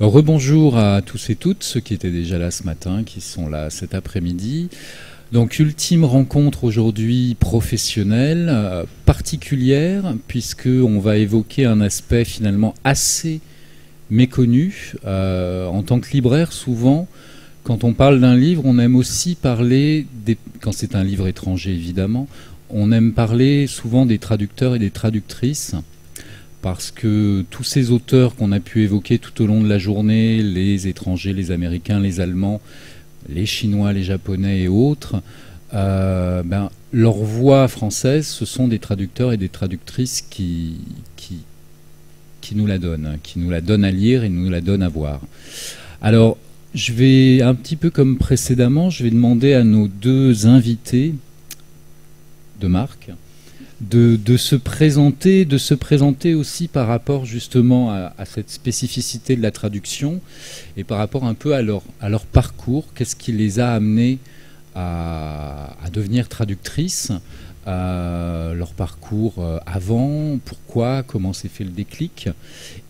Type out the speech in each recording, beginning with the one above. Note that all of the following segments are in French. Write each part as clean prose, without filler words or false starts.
Rebonjour à tous et toutes, ceux qui étaient déjà là ce matin, qui sont là cet après-midi. Donc, ultime rencontre aujourd'hui professionnelle, particulière, puisqu'on va évoquer un aspect finalement assez méconnu. En tant que libraire, souvent, quand on parle d'un livre, on aime aussi parler, quand c'est un livre étranger évidemment, on aime parler souvent des traducteurs et des traductrices, parce que tous ces auteurs qu'on a pu évoquer tout au long de la journée, les étrangers, les Américains, les Allemands, les Chinois, les Japonais et autres, leur voix française, ce sont des traducteurs et des traductrices qui nous la donnent à lire et nous la donnent à voir. Alors, je vais, un petit peu comme précédemment, je vais demander à nos deux invités de marque de se présenter aussi par rapport justement à cette spécificité de la traduction et par rapport un peu à leur parcours, qu'est-ce qui les a amenés à devenir traductrices, leur parcours avant, pourquoi, comment s'est fait le déclic,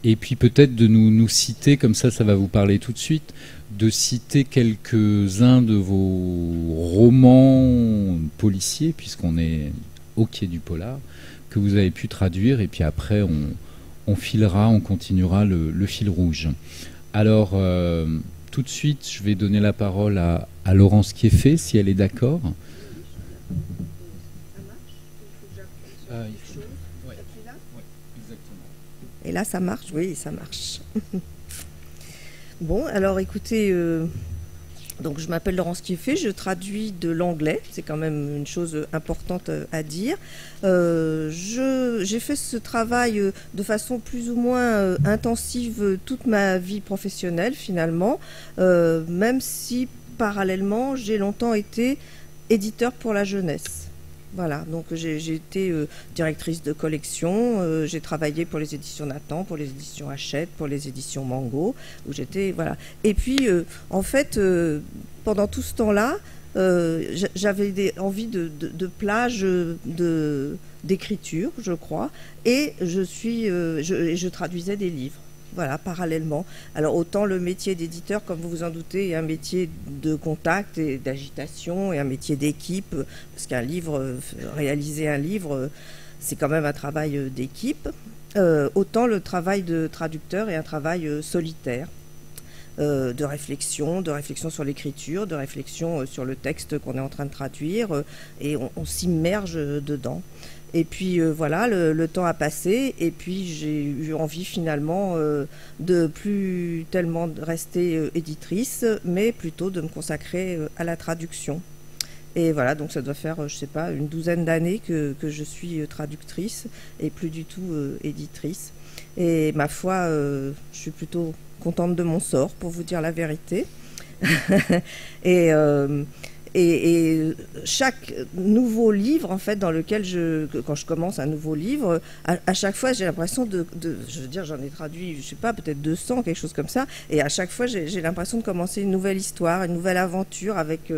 et puis peut-être de nous citer, comme ça va vous parler tout de suite, de citer quelques-uns de vos romans policiers, puisqu'on est au quai du polar, que vous avez pu traduire, et puis après on continuera le fil rouge. Alors tout de suite je vais donner la parole à Laurence Kieffé, si elle est d'accord. Et là ça marche? Oui, ça marche. Bon, alors écoutez, donc je m'appelle Laurence Kieffé, je traduis de l'anglais, c'est quand même une chose importante à dire. J'ai fait ce travail de façon plus ou moins intensive toute ma vie professionnelle finalement, même si parallèlement j'ai longtemps été éditeur pour la jeunesse. Voilà, donc j'ai été directrice de collection, j'ai travaillé pour les éditions Nathan, pour les éditions Hachette, pour les éditions Mango, où j'étais, voilà. Et puis, en fait, pendant tout ce temps-là, j'avais envie de plage d'écriture, je crois, et je traduisais des livres. Voilà, parallèlement. Alors autant le métier d'éditeur, comme vous vous en doutez, est un métier de contact et d'agitation et un métier d'équipe, parce réaliser un livre, c'est quand même un travail d'équipe. Autant le travail de traducteur est un travail solitaire, de réflexion sur l'écriture, de réflexion sur le texte qu'on est en train de traduire, et on s'immerge dedans. Et puis voilà, le temps a passé et puis j'ai eu envie finalement de plus tellement rester éditrice, mais plutôt de me consacrer à la traduction. Et voilà, donc ça doit faire, je sais pas, une douzaine d'années que je suis traductrice et plus du tout éditrice. Et ma foi, je suis plutôt contente de mon sort, pour vous dire la vérité. Et chaque nouveau livre, en fait, quand je commence un nouveau livre, à chaque fois, j'ai l'impression je veux dire, j'en ai traduit, je sais pas, peut-être 200, quelque chose comme ça, et à chaque fois, j'ai l'impression de commencer une nouvelle histoire, une nouvelle aventure avec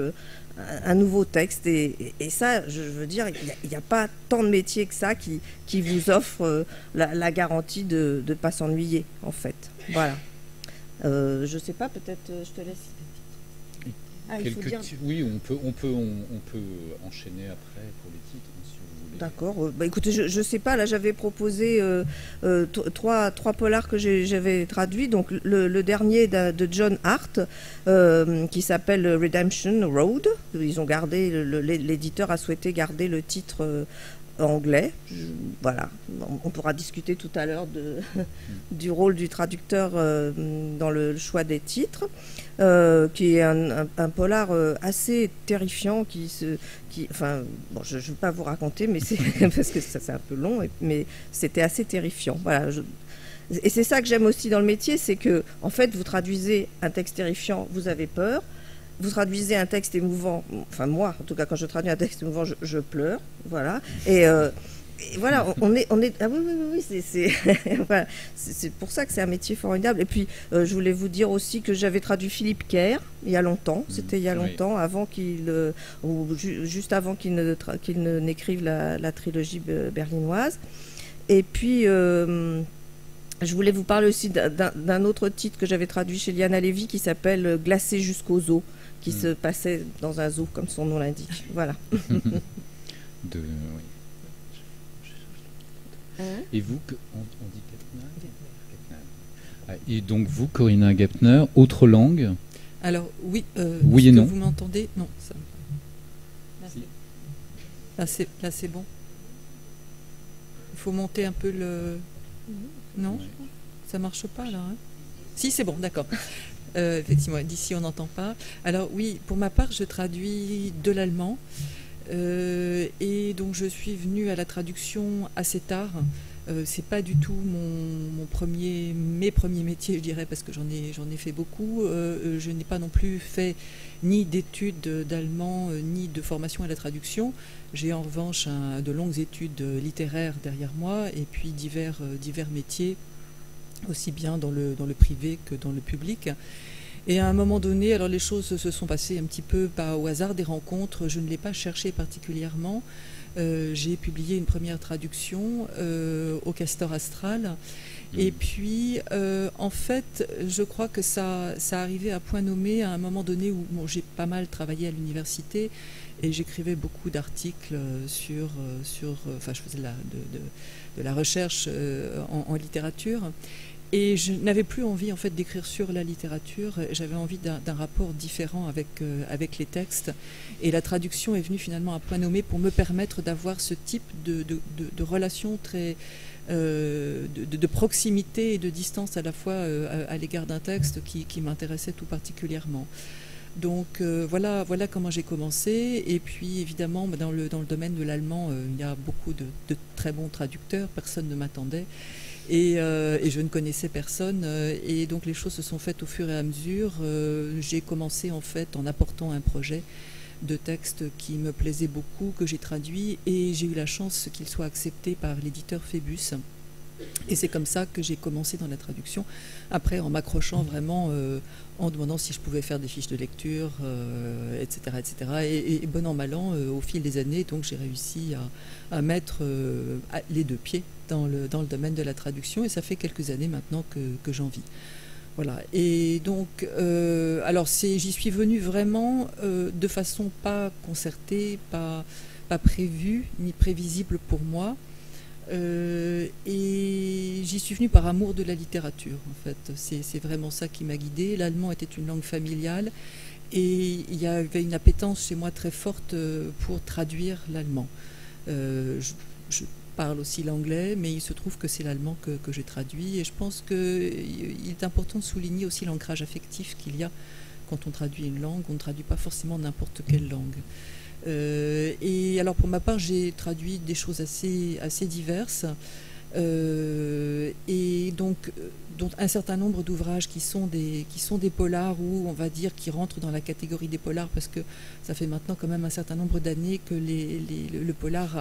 un nouveau texte. Et ça, je veux dire, il n'y a pas tant de métiers que ça qui vous offrent la garantie de ne pas s'ennuyer, en fait. Voilà. Je sais pas, peut-être je te laisse. Oui, on peut enchaîner après pour les titres, si vous voulez. D'accord. Écoutez, je sais pas, là j'avais proposé trois polars que j'avais traduits. Donc le dernier de John Hart qui s'appelle Redemption Road. Ils ont gardé, l'éditeur a souhaité garder le titre anglais. Voilà, on pourra discuter tout à l'heure du rôle du traducteur dans le choix des titres, qui est un polar assez terrifiant, enfin, bon, je ne veux pas vous raconter, mais parce que ça c'est un peu long, mais c'était assez terrifiant. Voilà. Et c'est ça que j'aime aussi dans le métier, c'est que en fait vous traduisez un texte terrifiant, vous avez peur. Vous traduisez un texte émouvant, enfin moi, en tout cas quand je traduis un texte émouvant, je pleure, voilà. Et voilà, on est, ah oui, c'est voilà, c'est pour ça que c'est un métier formidable. Et puis, je voulais vous dire aussi que j'avais traduit Philippe Kerr il y a longtemps, c'était il y a longtemps, avant juste avant qu'il n'écrive la trilogie berlinoise. Et puis Je voulais vous parler aussi d'un autre titre que j'avais traduit chez Liana Lévy qui s'appelle Glacé jusqu'aux os, qui se passait dans un zoo, comme son nom l'indique. Voilà. Oui. Et vous, on dit Gepner. Et donc vous, Corinna Gepner, autre langue? Alors oui, oui et non. Vous m'entendez? Non. Ça... Là c'est bon. Il faut monter un peu le... Non, ça marche pas là. Hein, si, c'est bon, d'accord. Effectivement, d'ici on n'entend pas. Alors oui, pour ma part, je traduis de l'allemand. Et donc je suis venue à la traduction assez tard. C'est pas du tout mes premiers métiers, je dirais, parce que j'en ai fait beaucoup. Je n'ai pas non plus fait ni d'études d'allemand, ni de formation à la traduction. J'ai en revanche de longues études littéraires derrière moi, et puis divers métiers, aussi bien dans le privé que dans le public. Et à un moment donné, alors les choses se sont passées un petit peu pas au hasard, des rencontres. Je ne l'ai pas cherché particulièrement. J'ai publié une première traduction au Castor Astral. Et puis, en fait, je crois que ça arrivait à point nommé à un moment donné où j'ai pas mal travaillé à l'université et j'écrivais beaucoup d'articles enfin, je faisais de la recherche en littérature. Et je n'avais plus envie en fait d'écrire sur la littérature, j'avais envie d'un rapport différent avec les textes. Et la traduction est venue finalement à point nommé pour me permettre d'avoir ce type de relation très... de proximité et de distance à la fois à l'égard d'un texte qui m'intéressait tout particulièrement. Donc voilà comment j'ai commencé. Et puis évidemment dans le domaine de l'allemand, il y a beaucoup de très bons traducteurs, personne ne m'attendait. Et je ne connaissais personne, et donc les choses se sont faites au fur et à mesure. J'ai commencé en fait en apportant un projet de texte qui me plaisait beaucoup, que j'ai traduit, et j'ai eu la chance qu'il soit accepté par l'éditeur Phébus. Et c'est comme ça que j'ai commencé dans la traduction, après en m'accrochant vraiment, en demandant si je pouvais faire des fiches de lecture, etc. Et bon an, mal an, au fil des années, donc j'ai réussi à mettre les deux pieds dans le domaine de la traduction, et ça fait quelques années maintenant que j'en vis. Voilà. Et donc, alors j'y suis venue vraiment de façon pas concertée, pas prévue, ni prévisible pour moi. Et j'y suis venue par amour de la littérature, en fait. C'est vraiment ça qui m'a guidée. L'allemand était une langue familiale et il y avait une appétence chez moi très forte pour traduire l'allemand. Je parle aussi l'anglais, mais il se trouve que c'est l'allemand que j'ai traduit, et je pense qu'il est important de souligner aussi l'ancrage affectif qu'il y a quand on traduit une langue. On ne traduit pas forcément n'importe quelle langue. Et alors pour ma part, j'ai traduit des choses assez diverses, et donc un certain nombre d'ouvrages qui sont des polars, ou on va dire qui rentrent dans la catégorie des polars, parce que ça fait maintenant quand même un certain nombre d'années que le polar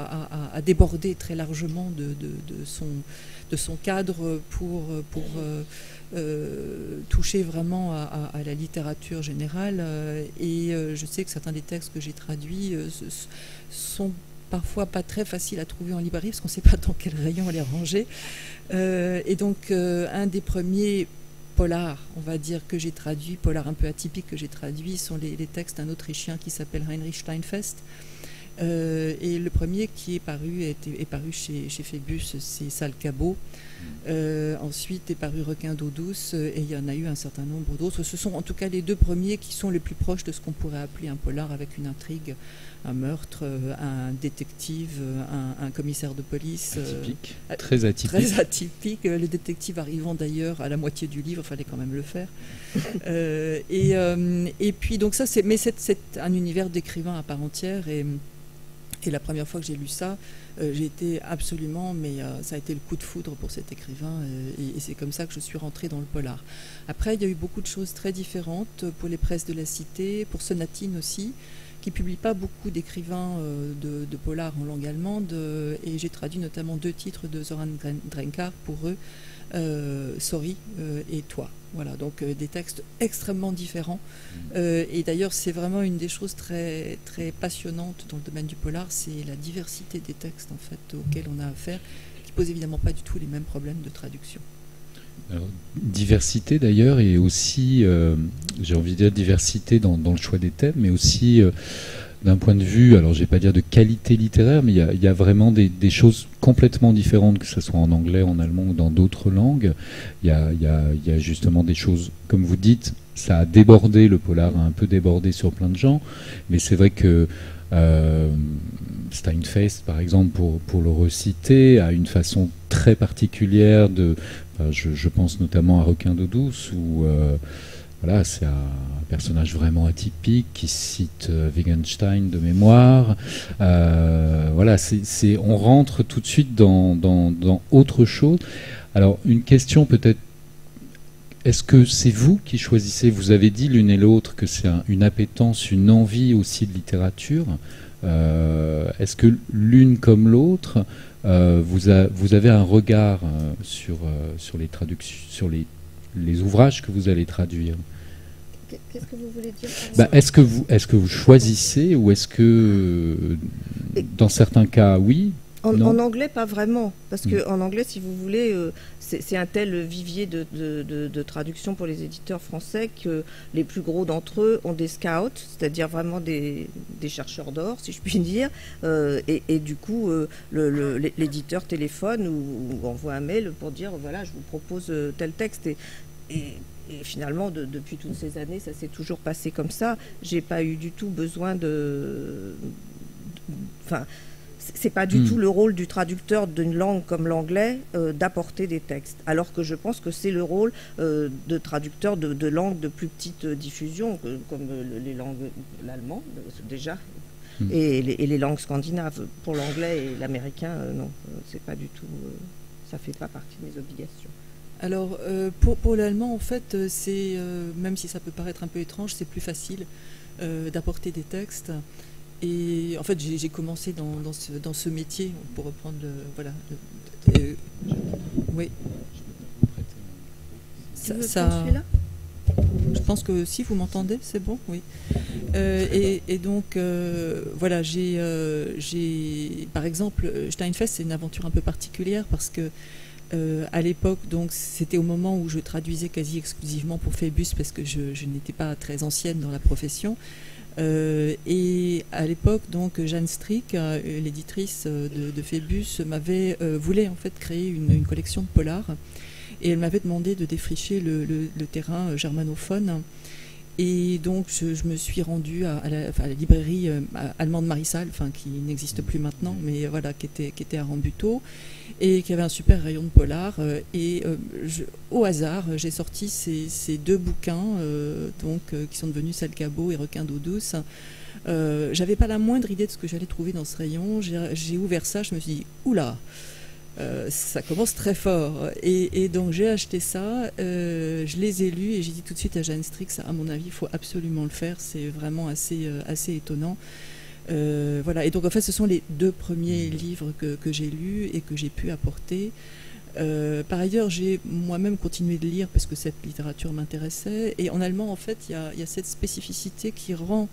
a débordé très largement de son cadre pour toucher vraiment à la littérature générale. Et je sais que certains des textes que j'ai traduits sont parfois pas très faciles à trouver en librairie, parce qu'on ne sait pas dans quel rayon les ranger. Et donc un des premiers polars, on va dire, que j'ai traduit, polars un peu atypiques que j'ai traduits, sont les textes d'un Autrichien qui s'appelle Heinrich Steinfest. Et le premier qui est paru chez Phébus, c'est Sale Cabot. Ensuite est paru Requin d'eau douce, et il y en a eu un certain nombre d'autres. Ce sont en tout cas les deux premiers qui sont les plus proches de ce qu'on pourrait appeler un polar, avec une intrigue, un meurtre, un détective, un commissaire de police. Atypique, très atypique. Très atypique. Le détective arrivant d'ailleurs à la moitié du livre, il fallait quand même le faire. Et puis donc ça, c'est un univers d'écrivain à part entière, et la première fois que j'ai lu ça, j'ai été absolument, ça a été le coup de foudre pour cet écrivain, et c'est comme ça que je suis rentrée dans le polar. Après, il y a eu beaucoup de choses très différentes pour les presses de la Cité, pour Sonatine aussi, qui ne publie pas beaucoup d'écrivains de polar en langue allemande, et j'ai traduit notamment 2 titres de Zoran Drenkar pour eux, Sorry et Toi. Voilà, donc des textes extrêmement différents. Et d'ailleurs, c'est vraiment une des choses très, très passionnantes dans le domaine du polar, c'est la diversité des textes en fait auxquels on a affaire, qui posent évidemment pas du tout les mêmes problèmes de traduction. Alors, diversité d'ailleurs, et aussi, j'ai envie de dire diversité dans le choix des thèmes, mais aussi d'un point de vue, alors je vais pas dire de qualité littéraire, mais il y a vraiment des choses complètement différentes, que ce soit en anglais, en allemand ou dans d'autres langues. Il y a justement des choses, comme vous dites, ça a débordé, le polar a un peu débordé sur plein de gens, mais c'est vrai que Steinfest, par exemple, pour le reciter, a une façon très particulière je pense notamment à Requin d'eau douce, où voilà, c'est un personnage vraiment atypique qui cite Wittgenstein de mémoire. Voilà, on rentre tout de suite dans autre chose. Alors, une question peut-être. Est-ce que c'est vous qui choisissez? Vous avez dit l'une et l'autre que c'est une appétence, une envie aussi de littérature. Est-ce que l'une comme l'autre, vous avez un regard sur les traductions, sur les ouvrages que vous allez traduire? Qu'est-ce que vous voulez dire par est-ce que vous choisissez, ou est-ce que dans certains cas oui? En anglais, pas vraiment, parce qu'en anglais, si vous voulez, c'est un tel vivier de traduction pour les éditeurs français que les plus gros d'entre eux ont des scouts, c'est-à-dire vraiment des chercheurs d'or, si je puis dire, et du coup, l'éditeur téléphone ou envoie un mail pour dire, voilà, je vous propose tel texte, et finalement, depuis toutes ces années, ça s'est toujours passé comme ça. J'ai pas eu du tout besoin enfin, c'est pas du tout le rôle du traducteur d'une langue comme l'anglais d'apporter des textes, alors que je pense que c'est le rôle de traducteur de langues de plus petite diffusion, comme les langues, l'allemand déjà, et les langues scandinaves. Pour l'anglais et l'américain, non, c'est pas du tout, ça fait pas partie de mes obligations. Alors, pour l'allemand, en fait, c'est, même si ça peut paraître un peu étrange, c'est plus facile d'apporter des textes. Et en fait, j'ai commencé dans ce métier, pour reprendre voilà. Oui. Celui-là ? Je pense que si vous m'entendez, c'est bon, oui. Et donc, voilà, par exemple, Steinfest, c'est une aventure un peu particulière parce que à l'époque, donc c'était au moment où je traduisais quasi exclusivement pour Phébus, parce que je n'étais pas très ancienne dans la profession. Et à l'époque, donc Jeanne Strick, l'éditrice de Phébus, voulait en fait créer une collection de polars, et elle m'avait demandé de défricher le terrain germanophone. Et donc je me suis rendue à la librairie allemande Marissal, qui n'existe plus maintenant, mais voilà, qui était à Rambuteau, et qui avait un super rayon de polar. Et au hasard, j'ai sorti ces deux bouquins, qui sont devenus Sale Cabot et Requin d'eau douce. J'avais pas la moindre idée de ce que j'allais trouver dans ce rayon. J'ai ouvert ça, je me suis dit, oula, ça commence très fort, et donc j'ai acheté ça, je les ai lus, et j'ai dit tout de suite à Jeanne Strick, à mon avis il faut absolument le faire, c'est vraiment assez étonnant. Voilà, et donc en fait ce sont les deux premiers livres que j'ai lus et que j'ai pu apporter. Par ailleurs, j'ai moi-même continué de lire parce que cette littérature m'intéressait, et en allemand en fait il y a cette spécificité qui rend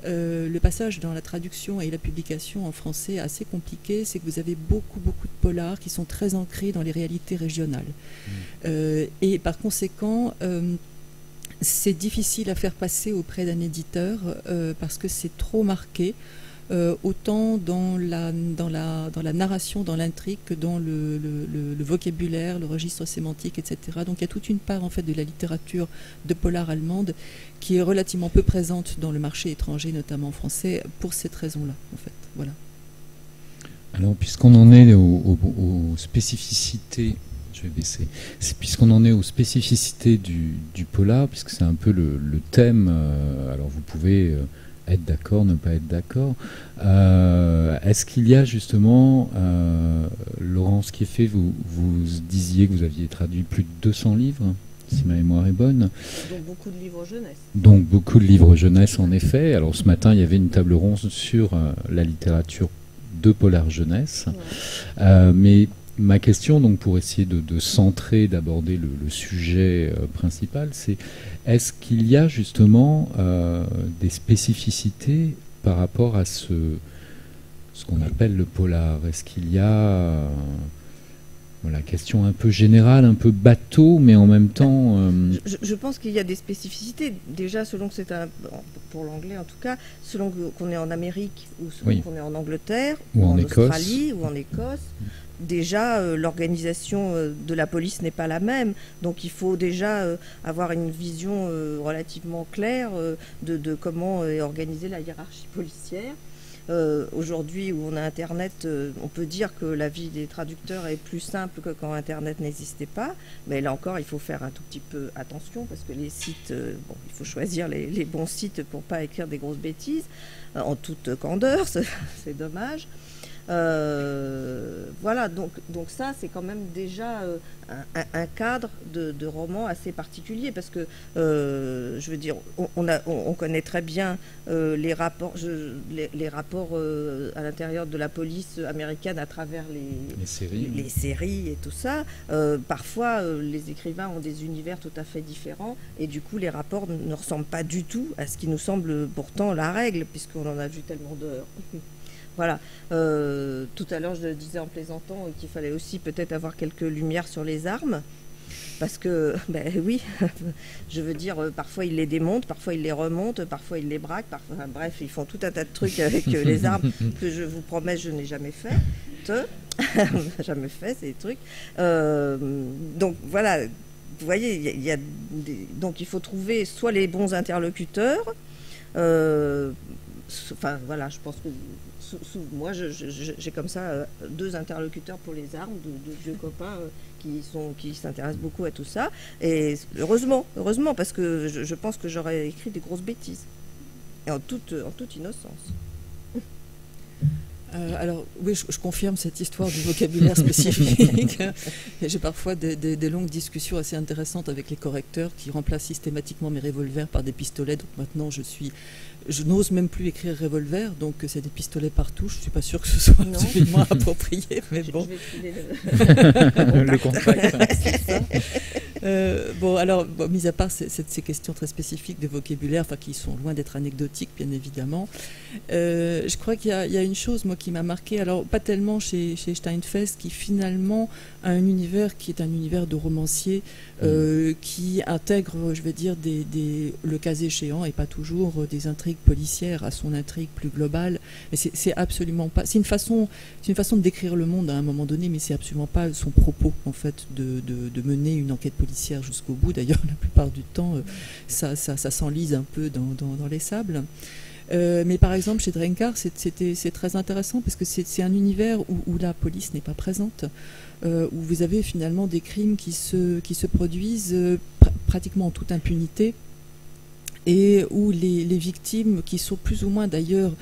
le passage dans la traduction et la publication en français assez compliqué. C'est que vous avez beaucoup de polars qui sont très ancrés dans les réalités régionales. Et par conséquent, c'est difficile à faire passer auprès d'un éditeur parce que c'est trop marqué, autant dans la narration, dans l'intrigue, que dans le vocabulaire, le registre sémantique, etc. Donc il y a toute une part en fait de la littérature de polar allemande qui est relativement peu présente dans le marché étranger, notamment français, pour cette raison-là, en fait. Voilà. Alors, puisqu'on en est aux spécificités, je vais baisser. Puisqu'on en est aux spécificités du polar, puisque c'est un peu le thème, alors vous pouvez être d'accord, ne pas être d'accord. Est-ce qu'il y a justement, Laurence Kieffé, vous disiez que vous aviez traduit plus de 200 livres, si ma mémoire est bonne. Donc beaucoup de livres jeunesse. Donc beaucoup de livres jeunesse, en effet. Alors ce matin, il y avait une table ronde sur la littérature de polar jeunesse. Ouais. Mais ma question, donc, pour essayer de centrer, d'aborder le sujet principal, c'est est-ce qu'il y a justement des spécificités par rapport à ce qu'on appelle le polar? Est-ce qu'il y a Voilà, question un peu générale, un peu bateau, mais en même temps... Je pense qu'il y a des spécificités. Déjà, selon que c'est pour l'anglais en tout cas, selon qu'on est en Amérique ou selon qu'on est en Angleterre ou en Australie ou en Écosse, déjà l'organisation de la police n'est pas la même. Donc il faut déjà avoir une vision relativement claire de comment est organisée la hiérarchie policière. Aujourd'hui où on a Internet, on peut dire que la vie des traducteurs est plus simple que quand Internet n'existait pas, mais là encore il faut faire un tout petit peu attention parce que les sites, il faut choisir les bons sites pour pas écrire des grosses bêtises, en toute candeur, c'est dommage. Voilà, donc ça c'est quand même déjà un cadre de roman assez particulier parce que je veux dire on connaît très bien les rapports à l'intérieur de la police américaine à travers les séries et tout ça. Parfois les écrivains ont des univers tout à fait différents et du coup les rapports ne ressemblent pas du tout à ce qui nous semble pourtant la règle puisqu'on en a vu tellement d'heures. Voilà. Tout à l'heure, je le disais en plaisantant qu'il fallait aussi peut-être avoir quelques lumières sur les armes. Parce que, oui, je veux dire, parfois ils les démontent, parfois ils les remontent, parfois ils les braquent, bref, ils font tout un tas de trucs avec les armes que je vous promets, je n'ai jamais fait. Jamais fait ces trucs. Donc voilà, vous voyez, donc il faut trouver soit les bons interlocuteurs, enfin voilà, je pense que moi j'ai comme ça 2 interlocuteurs pour les armes, de vieux copains qui s'intéressent beaucoup à tout ça, et heureusement parce que je pense que j'aurais écrit des grosses bêtises et en toute innocence. Alors oui, je confirme cette histoire du vocabulaire spécifique. J'ai parfois des longues discussions assez intéressantes avec les correcteurs qui remplacent systématiquement mes revolvers par des pistolets. Donc maintenant je n'ose même plus écrire revolver, donc c'est des pistolets partout. Je ne suis pas sûre que ce soit absolument approprié, mais bon. Je vais filer le contact. C'est ça. Alors, mis à part ces questions très spécifiques de vocabulaire, enfin qui sont loin d'être anecdotiques, bien évidemment, je crois qu'il y a une chose, moi, qui m'a marqué. Alors, pas tellement chez Steinfest, qui finalement a un univers qui est un univers de romancier, qui intègre, je vais dire, le cas échéant, et pas toujours des intrigues policières à son intrigue plus globale. Mais c'est absolument pas. C'est une façon de décrire le monde à un moment donné, mais c'est absolument pas son propos, en fait, de mener une enquête policière jusqu'au bout. D'ailleurs, la plupart du temps, ça s'enlise un peu dans les sables. Mais par exemple, chez Drenkar, c'est très intéressant parce que c'est un univers où la police n'est pas présente, où vous avez finalement des crimes qui se produisent pratiquement en toute impunité, et où les victimes, qui sont plus ou moins d'ailleurs,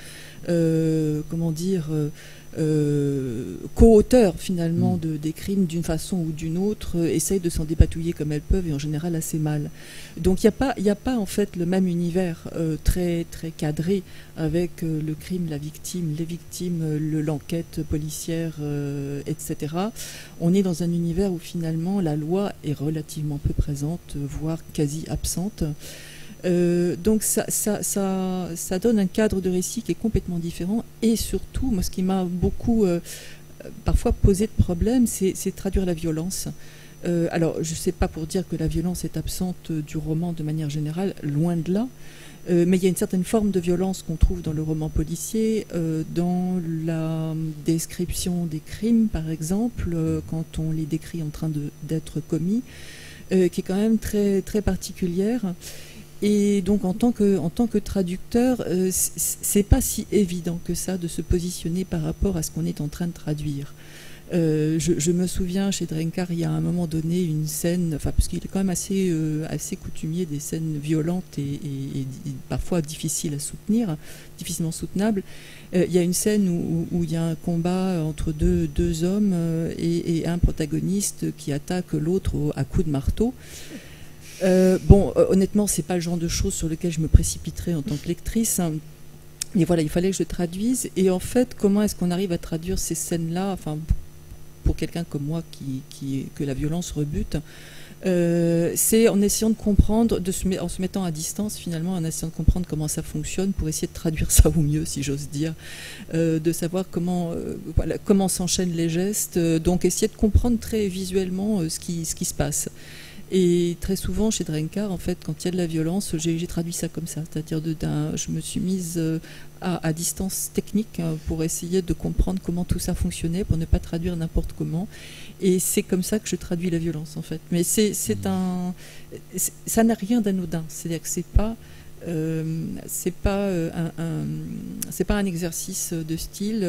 co-auteurs finalement des crimes d'une façon ou d'une autre, essayent de s'en dépatouiller comme elles peuvent, et en général assez mal. Donc il n'y a pas en fait le même univers très, très cadré avec le crime, la victime, les victimes, l'enquête policière, etc. On est dans un univers où finalement la loi est relativement peu présente, voire quasi absente. Donc ça donne un cadre de récit qui est complètement différent, et surtout, moi, ce qui m'a beaucoup parfois posé de problème, c'est traduire la violence. Alors, je ne sais pas pour dire que la violence est absente du roman de manière générale, loin de là, mais il y a une certaine forme de violence qu'on trouve dans le roman policier, dans la description des crimes, par exemple, quand on les décrit en train d'être commis, qui est quand même très, très particulière. Et donc en tant que traducteur, c'est pas si évident que ça de se positionner par rapport à ce qu'on est en train de traduire. Je me souviens chez Drenkar, il y a à un moment donné une scène, parce qu'il est quand même assez coutumier des scènes violentes et parfois difficilement soutenables. Il y a une scène où il y a un combat entre deux hommes et un protagoniste qui attaque l'autre à coups de marteau. Honnêtement, c'est pas le genre de choses sur lequel je me précipiterais en tant que lectrice. Mais voilà, il fallait que je traduise. Et en fait, comment est-ce qu'on arrive à traduire ces scènes-là, pour quelqu'un comme moi que la violence rebute, C'est en essayant de comprendre, en se mettant à distance finalement, en essayant de comprendre comment ça fonctionne pour essayer de traduire ça au mieux, si j'ose dire, de savoir comment s'enchaînent les gestes, donc essayer de comprendre très visuellement ce qui se passe. Et très souvent, chez Drenkar, en fait, quand il y a de la violence, j'ai traduit ça comme ça. C'est-à-dire, je me suis mise à distance technique pour essayer de comprendre comment tout ça fonctionnait, pour ne pas traduire n'importe comment. Et c'est comme ça que je traduis la violence, en fait. Mais ça n'a rien d'anodin. C'est-à-dire que c'est pas un exercice de style.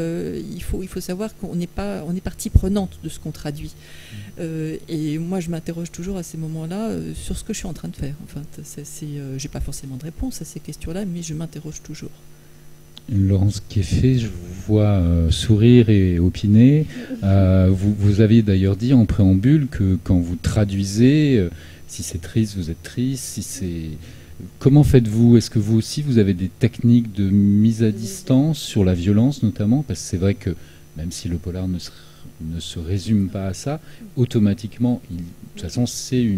Il faut savoir qu'on est partie prenante de ce qu'on traduit. Et moi, je m'interroge toujours à ces moments-là sur ce que je suis en train de faire. Enfin, j'ai pas forcément de réponse à ces questions-là, mais je m'interroge toujours. Laurence Kieffé, je vous vois sourire et opiner. Vous aviez d'ailleurs dit en préambule que quand vous traduisez, si c'est triste, vous êtes triste. Si c'est... Comment faites-vous? Est-ce que vous aussi, vous avez des techniques de mise à distance sur la violence notamment? Parce que c'est vrai que même si le polar ne se résume pas à ça, automatiquement, de toute façon, c'est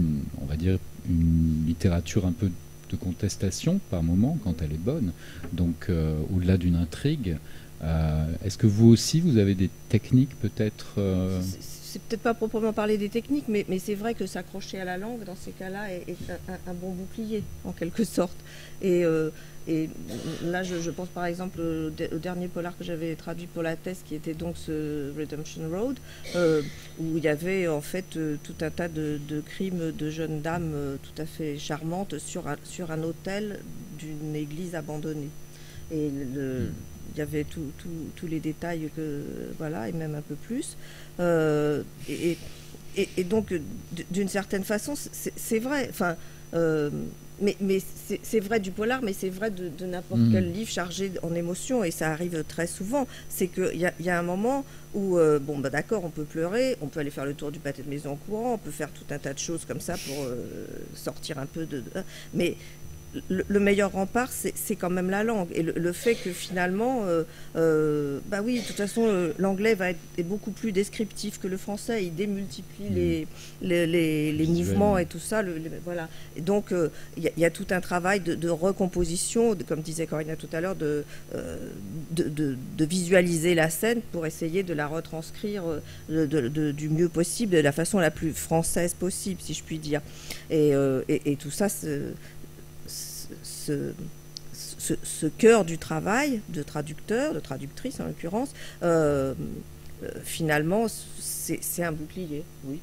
on va dire, une littérature un peu de contestation par moment, quand elle est bonne. Donc, au-delà d'une intrigue, est-ce que vous aussi, vous avez des techniques peut-être C'est peut-être pas proprement parler des techniques, mais c'est vrai que s'accrocher à la langue, dans ces cas-là, est un bon bouclier, en quelque sorte. Et là, je pense par exemple au dernier polar que j'avais traduit pour la thèse, qui était donc ce Redemption Road, où il y avait en fait tout un tas de crimes de jeunes dames tout à fait charmantes sur un autel d'une église abandonnée. Et il y avait tous les détails voilà, et même un peu plus. Et donc, d'une certaine façon, c'est vrai. Enfin, mais c'est vrai du polar, mais c'est vrai de n'importe quel livre chargé en émotions, et ça arrive très souvent. C'est qu'il y a un moment où, d'accord, on peut pleurer, on peut aller faire le tour du pâté de maison en courant, on peut faire tout un tas de choses comme ça pour sortir un peu mais le meilleur rempart, c'est quand même la langue. Et le fait que finalement, oui, de toute façon, l'anglais est beaucoup plus descriptif que le français. Il démultiplie les mouvements et tout ça. Voilà. Et donc, il y a tout un travail de recomposition, comme disait Corinna tout à l'heure, de visualiser la scène pour essayer de la retranscrire du mieux possible, de la façon la plus française possible, si je puis dire. Et tout ça, ce cœur du travail de traducteur, de traductrice en l'occurrence, finalement, c'est un bouclier. Oui,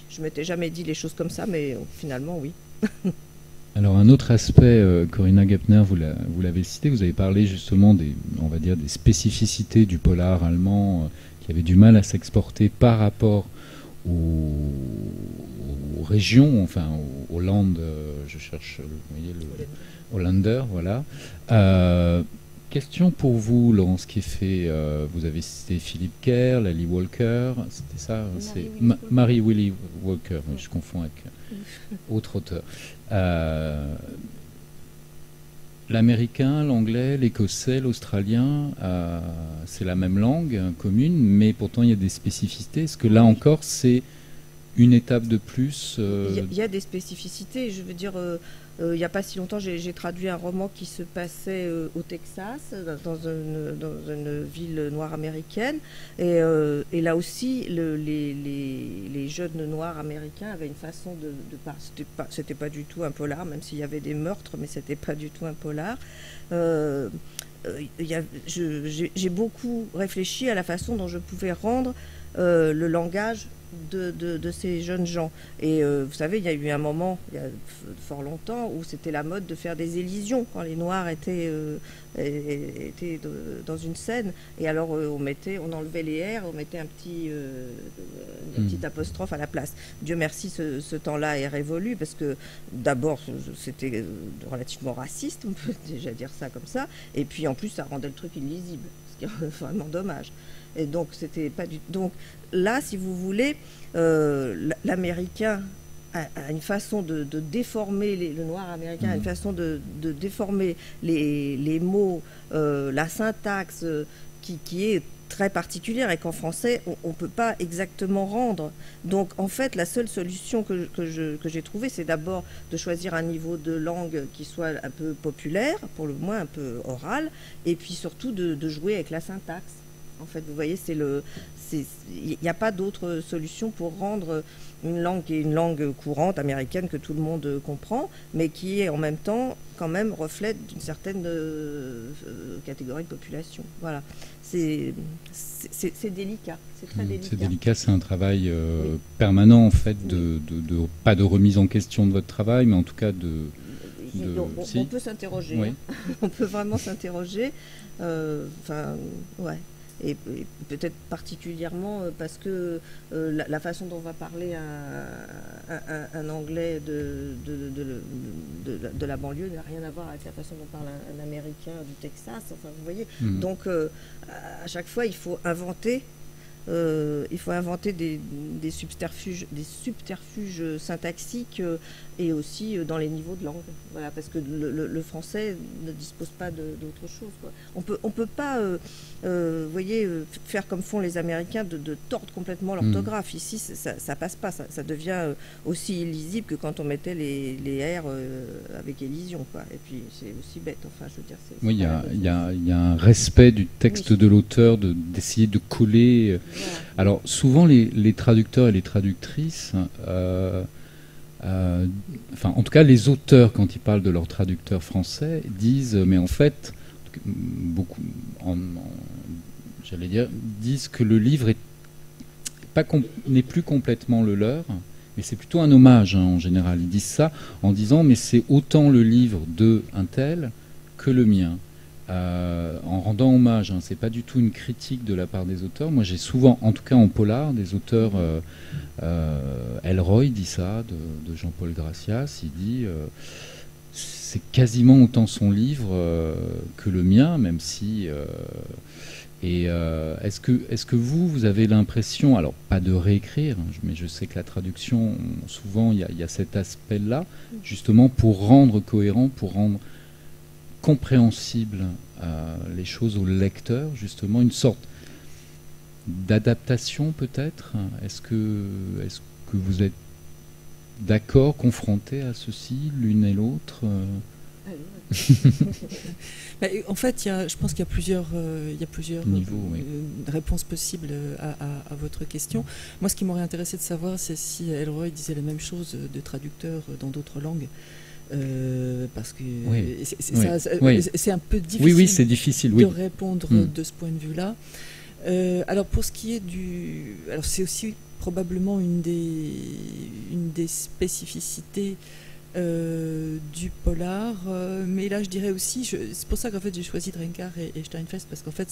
je m'étais jamais dit les choses comme ça, mais finalement, oui. Alors un autre aspect, Corinna Gepner, vous l'avez cité, vous avez parlé justement on va dire des spécificités du polar allemand qui avait du mal à s'exporter par rapport aux régions, enfin aux landes, je cherche, vous voyez, Hollander, voilà. Question pour vous, Laurence Kieffé, vous avez cité Philippe Kerr, Lally Walker, c'était ça? Mary Willy Walker, je confonds avec autre auteur. L'américain, l'anglais, l'écossais, l'australien, c'est la même langue commune, mais pourtant il y a des spécificités. Est-ce que là encore, c'est une étape de plus Il y a des spécificités. Je veux dire, il n'y a pas si longtemps, j'ai traduit un roman qui se passait au Texas, dans une ville noire américaine. Et là aussi, les jeunes noirs américains avaient une façon c'était pas du tout un polar, même s'il y avait des meurtres, mais c'était pas du tout un polar. J'ai beaucoup réfléchi à la façon dont je pouvais rendre le langage de ces jeunes gens. Et vous savez, il y a eu un moment, il y a fort longtemps, où c'était la mode de faire des élisions quand les Noirs étaient dans une scène. Et alors on enlevait les R, on mettait une petite apostrophe à la place. Dieu merci, ce temps-là est révolu, parce que d'abord c'était relativement raciste, on peut déjà dire ça comme ça, et puis en plus ça rendait le truc illisible, ce qui est vraiment dommage. Et donc c'était pas du. Donc là, si vous voulez, l'américain a une façon de déformer le noir américain a une façon de déformer les mots, la syntaxe, qui est très particulière et qu'en français, on ne peut pas exactement rendre. Donc, en fait, la seule solution que j'ai trouvée, c'est d'abord de choisir un niveau de langue qui soit un peu populaire, pour le moins un peu oral, et puis surtout de jouer avec la syntaxe. En fait, vous voyez, il n'y a pas d'autre solution pour rendre une langue qui est une langue courante américaine que tout le monde comprend, mais qui est en même temps quand même reflète d'une certaine catégorie de population. Voilà, c'est délicat, c'est très délicat. C'est délicat, c'est un travail permanent en fait, pas de remise en question de votre travail, mais en tout cas on peut s'interroger, oui. Hein. On peut vraiment s'interroger. Ouais. Et peut-être particulièrement parce que la façon dont on va parler un anglais de la banlieue n'a rien à voir avec la façon dont parle un américain du Texas. Enfin, vous voyez. Donc, à chaque fois, il faut inventer des subterfuges syntaxiques et aussi dans les niveaux de langue. Voilà, parce que le français ne dispose pas d'autre chose, quoi. On peut pas, voyez, faire comme font les Américains de tordre complètement l'orthographe. Ici, ça passe pas. Ça devient aussi illisible que quand on mettait les R avec élision, quoi. Et puis c'est aussi bête. Enfin, je veux dire. Oui, il y a un respect du texte de l'auteur, d'essayer de coller. Voilà. Alors souvent les traducteurs et les traductrices, enfin en tout cas les auteurs quand ils parlent de leurs traducteurs français disent, mais en fait beaucoup, j'allais dire, disent que le livre n'est plus complètement le leur, mais c'est plutôt un hommage, hein, en général. Ils disent ça en disant mais c'est autant le livre de un tel que le mien. En rendant hommage, hein, c'est pas du tout une critique de la part des auteurs. Moi j'ai souvent, en tout cas en polar, des auteurs, Elroy dit ça, de Jean-Paul Gracias, il dit c'est quasiment autant son livre que le mien, même si... est-ce que vous avez l'impression, alors pas de réécrire, hein, mais je sais que la traduction, souvent il y a cet aspect-là, justement pour rendre cohérent, pour rendre compréhensible les choses au lecteur, justement une sorte d'adaptation peut-être. Est-ce que vous êtes d'accord, confrontés à ceci, l'une et l'autre? En fait, je pense qu'il y a plusieurs niveaux, oui. réponses possibles à votre question. Moi, ce qui m'aurait intéressé de savoir, c'est si Elroy disait la même chose de traducteurs dans d'autres langues. Parce que c'est un peu difficile, c'est difficile de répondre de ce point de vue-là. Alors pour ce qui est alors c'est aussi probablement une des spécificités du polar, mais là je dirais aussi, c'est pour ça qu'en fait j'ai choisi Drenkar et Steinfest, parce qu'en fait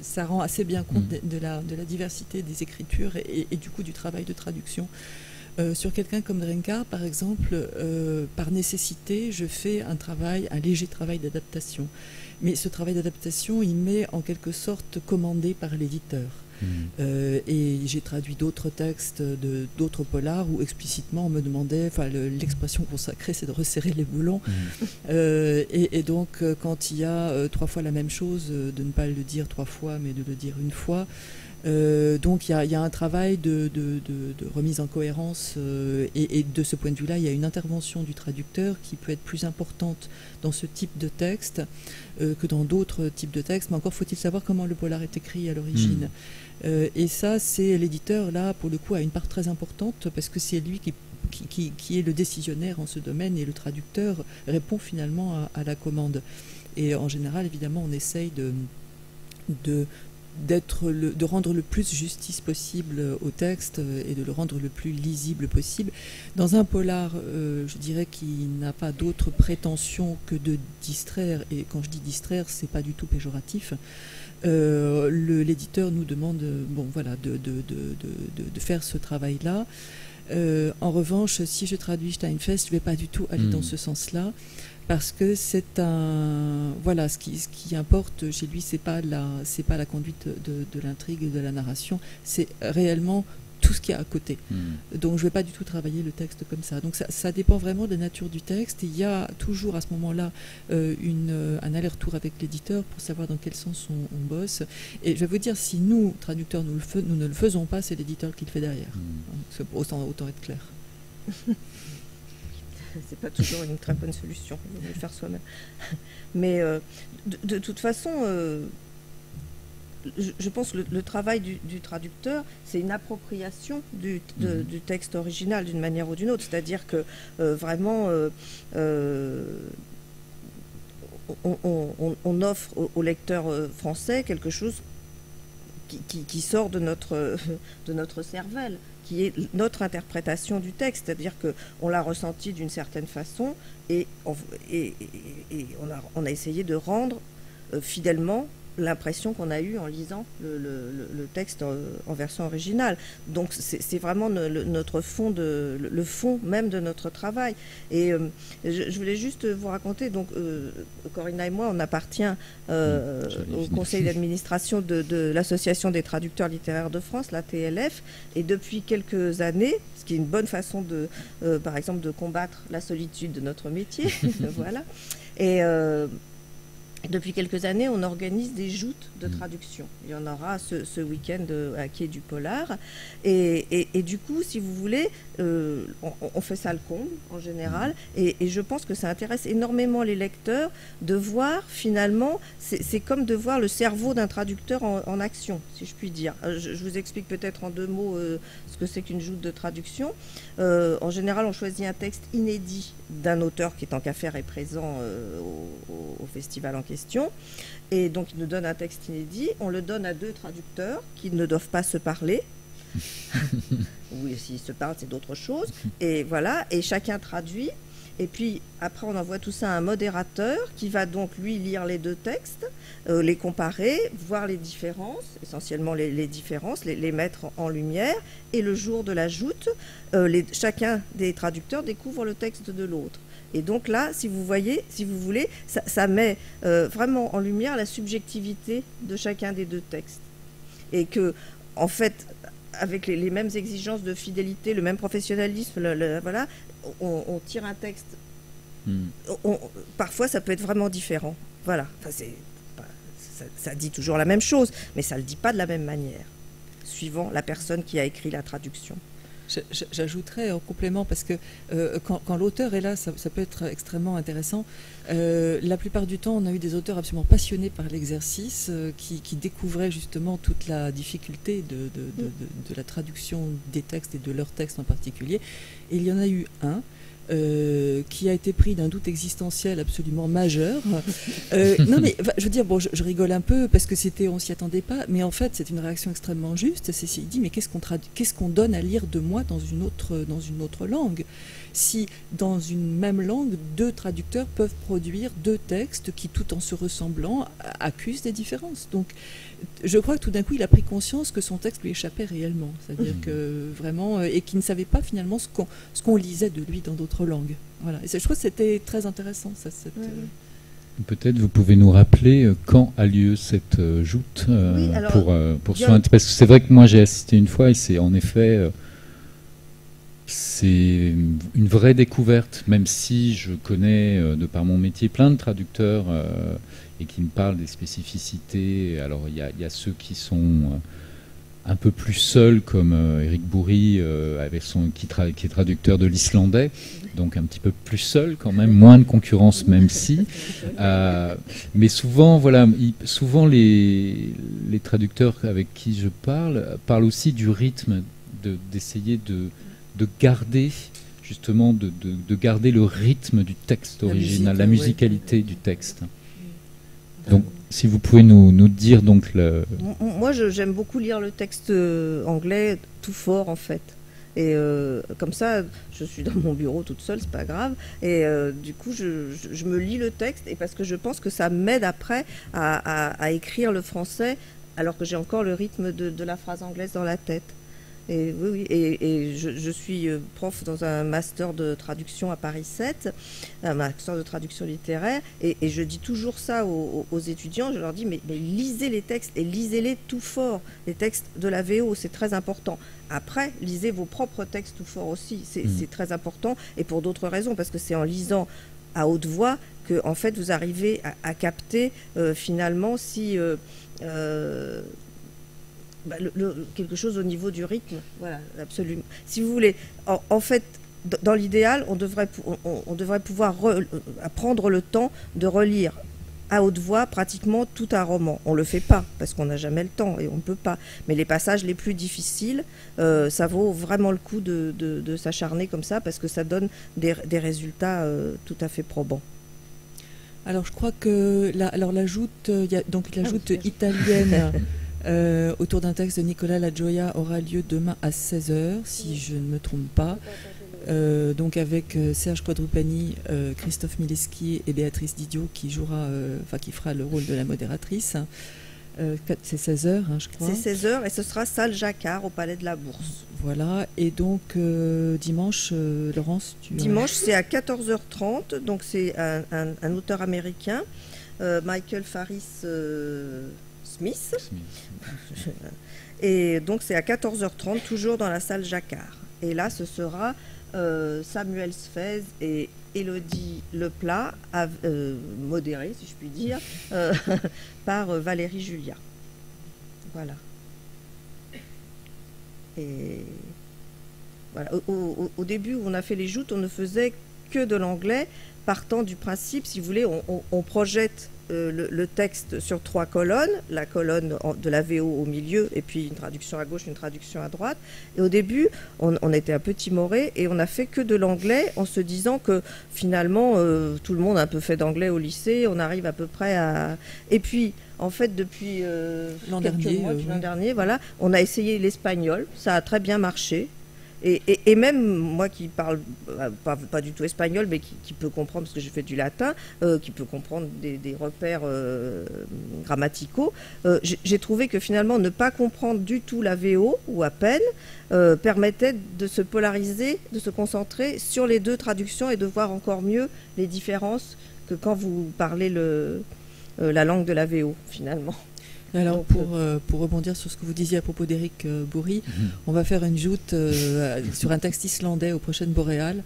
ça rend assez bien compte de la diversité des écritures et du coup du travail de traduction. Sur quelqu'un comme Drenkar, par exemple, par nécessité, je fais un léger travail d'adaptation. Mais ce travail d'adaptation, il m'est en quelque sorte commandé par l'éditeur. Et j'ai traduit d'autres textes d'autres polars où explicitement on me demandait, l'expression consacrée c'est de resserrer les boulons. Et donc quand il y a 3 fois la même chose, de ne pas le dire 3 fois mais de le dire une fois. Donc il y a un travail de remise en cohérence et de ce point de vue-là, il y a une intervention du traducteur qui peut être plus importante dans ce type de texte que dans d'autres types de textes. Mais encore faut-il savoir comment le polar est écrit à l'origine. Et ça, c'est l'éditeur, là, pour le coup, a une part très importante parce que c'est lui qui est le décisionnaire en ce domaine et le traducteur répond finalement à la commande. Et en général, évidemment, on essaye de rendre le plus justice possible au texte et de le rendre le plus lisible possible. Dans un polar, je dirais qu'il n'a pas d'autre prétention que de distraire, et quand je dis distraire, c'est pas du tout péjoratif. L'éditeur nous demande de faire ce travail-là. En revanche, si je traduis Steinfest, je ne vais pas du tout aller dans ce sens-là. Parce que c'est ce qui importe chez lui, c'est pas la conduite de l'intrigue et de la narration, c'est réellement tout ce qu'il y a à côté. Donc je ne vais pas du tout travailler le texte comme ça. Donc ça dépend vraiment de la nature du texte. Et il y a toujours à ce moment-là un aller-retour avec l'éditeur pour savoir dans quel sens on bosse. Et je vais vous dire, si nous, traducteurs, nous ne le faisons pas, c'est l'éditeur qui le fait derrière. Donc, autant être clair. C'est pas toujours une très bonne solution, il vaut mieux le faire soi-même. Mais de toute façon, je pense que le travail du traducteur, c'est une appropriation du texte original d'une manière ou d'une autre. C'est-à-dire que vraiment, on offre au lecteur français quelque chose qui sort de notre cervelle, qui est notre interprétation du texte, c'est-à-dire qu'on l'a ressenti d'une certaine façon et on a essayé de rendre fidèlement l'impression qu'on a eue en lisant le texte en version originale. Donc c'est vraiment notre fond, le fond même de notre travail. Et je voulais juste vous raconter, donc Corinna et moi, on appartient au conseil d'administration de l'Association des traducteurs littéraires de France, la TLF, et depuis quelques années, ce qui est une bonne façon par exemple, de combattre la solitude de notre métier, voilà. Et depuis quelques années, on organise des joutes de traduction. Il y en aura ce week-end à Quai du Polar. Et du coup, si vous voulez, on fait ça le comble en général. Et je pense que ça intéresse énormément les lecteurs de voir finalement, c'est comme de voir le cerveau d'un traducteur en action, si je puis dire. Je vous explique peut-être en 2 mots ce que c'est qu'une joute de traduction. En général, on choisit un texte inédit d'un auteur qui, tant qu'à faire, est présent au festival en question. Et donc, il nous donne un texte inédit. On le donne à 2 traducteurs qui ne doivent pas se parler. Ou s'ils se parlent, c'est d'autres choses. Et voilà. Et chacun traduit. Et puis, après, on envoie tout ça à un modérateur qui va donc, lui, lire les 2 textes, les comparer, voir les différences, essentiellement les différences, les mettre en lumière. Et le jour de la joute, chacun des traducteurs découvre le texte de l'autre. Et donc là, si vous voyez, si vous voulez, ça met vraiment en lumière la subjectivité de chacun des 2 textes. Et que, en fait, avec les mêmes exigences de fidélité, le même professionnalisme, voilà, on tire un texte. Parfois, ça peut être vraiment différent. Voilà. Enfin, ça dit toujours la même chose, mais ça ne le dit pas de la même manière, suivant la personne qui a écrit la traduction. J'ajouterais en complément, parce que quand l'auteur est là, ça peut être extrêmement intéressant. La plupart du temps, on a eu des auteurs absolument passionnés par l'exercice, qui découvraient justement toute la difficulté de la traduction des textes et de leurs textes en particulier. Et il y en a eu un qui a été pris d'un doute existentiel absolument majeur. Non mais je veux dire, bon, je rigole un peu parce que on s'y attendait pas, mais en fait c'est une réaction extrêmement juste. Il dit mais qu'est-ce qu'on donne à lire de moi dans une autre langue, si dans une même langue 2 traducteurs peuvent produire 2 textes qui, tout en se ressemblant, accusent des différences. Donc je crois que tout d'un coup il a pris conscience que son texte lui échappait réellement, c'est-à-dire que vraiment, et qu'il ne savait pas finalement ce qu'on lisait de lui dans d'autres langues. Voilà. Et je trouve que c'était très intéressant ça. Peut-être vous pouvez nous rappeler quand a lieu cette joute pour parce que c'est vrai que moi j'ai assisté une fois et c'est en effet c'est une vraie découverte, même si je connais de par mon métier plein de traducteurs et qui me parlent des spécificités. Alors il y a ceux qui sont un peu plus seuls, comme Éric Bourri qui est traducteur de l'islandais, donc un petit peu plus seul quand même, moins de concurrence même si. Mais souvent, voilà, les traducteurs avec qui je parlent aussi du rythme, d'essayer de garder justement de garder le rythme du texte original, la musicalité du texte. Donc, si vous pouvez nous dire donc Moi, j'aime beaucoup lire le texte anglais tout fort en fait. Et comme ça, je suis dans mon bureau toute seule, c'est pas grave. Et du coup, je me lis le texte, et parce que je pense que ça m'aide après à écrire le français, alors que j'ai encore le rythme de la phrase anglaise dans la tête. Et, oui, et je suis prof dans un master de traduction à Paris 7, un master de traduction littéraire, et je dis toujours ça aux étudiants, je leur dis mais lisez les textes et lisez-les tout fort, les textes de la VO, c'est très important. Après, lisez vos propres textes tout fort aussi, c'est très important, et pour d'autres raisons, parce que c'est en lisant à haute voix que en fait vous arrivez à capter finalement si quelque chose au niveau du rythme, voilà, absolument. Si vous voulez, en fait, dans l'idéal, on devrait pouvoir prendre le temps de relire à haute voix pratiquement tout un roman. On ne le fait pas parce qu'on n'a jamais le temps et on ne peut pas. Mais les passages les plus difficiles, ça vaut vraiment le coup de s'acharner comme ça parce que ça donne des résultats tout à fait probants. Alors je crois que la joute italienne autour d'un texte de Nicolas Lagioia aura lieu demain à 16h, si je ne me trompe pas. Donc avec Serge Quadrupani, Christophe Mileski et Béatrice Didiot qui fera le rôle de la modératrice. C'est 16h, je crois. C'est 16h et ce sera salle Jacquard au Palais de la Bourse. Voilà, et donc dimanche, Laurence, dimanche, c'est à 14h30, donc c'est un auteur américain, Michael Faris Smith. Et donc c'est à 14h30, toujours dans la salle Jacquard. Et là, ce sera Samuel Sfez et Élodie Leplat, modéré, si je puis dire, par Valérie Julia. Voilà. Et voilà. Au début, où on a fait les joutes, on ne faisait que de l'anglais, partant du principe, si vous voulez, on projette le texte sur 3 colonnes, la colonne de la VO au milieu et puis une traduction à gauche, une traduction à droite. Et au début, on était un peu timoré et on a fait que de l'anglais en se disant que finalement, tout le monde a un peu fait d'anglais au lycée, on arrive à peu près à... Et puis, en fait, depuis l'an dernier, voilà, on a essayé l'espagnol, ça a très bien marché. Et même moi qui parle pas du tout espagnol, mais qui peut comprendre, parce que j'ai fait du latin, qui peut comprendre des repères grammaticaux, j'ai trouvé que finalement ne pas comprendre du tout la VO, ou à peine, permettait de se polariser, de se concentrer sur les 2 traductions et de voir encore mieux les différences que quand vous parlez la langue de la VO, finalement. Alors pour rebondir sur ce que vous disiez à propos d'Éric Bourri, on va faire une joute sur un texte islandais aux prochaines Boréales,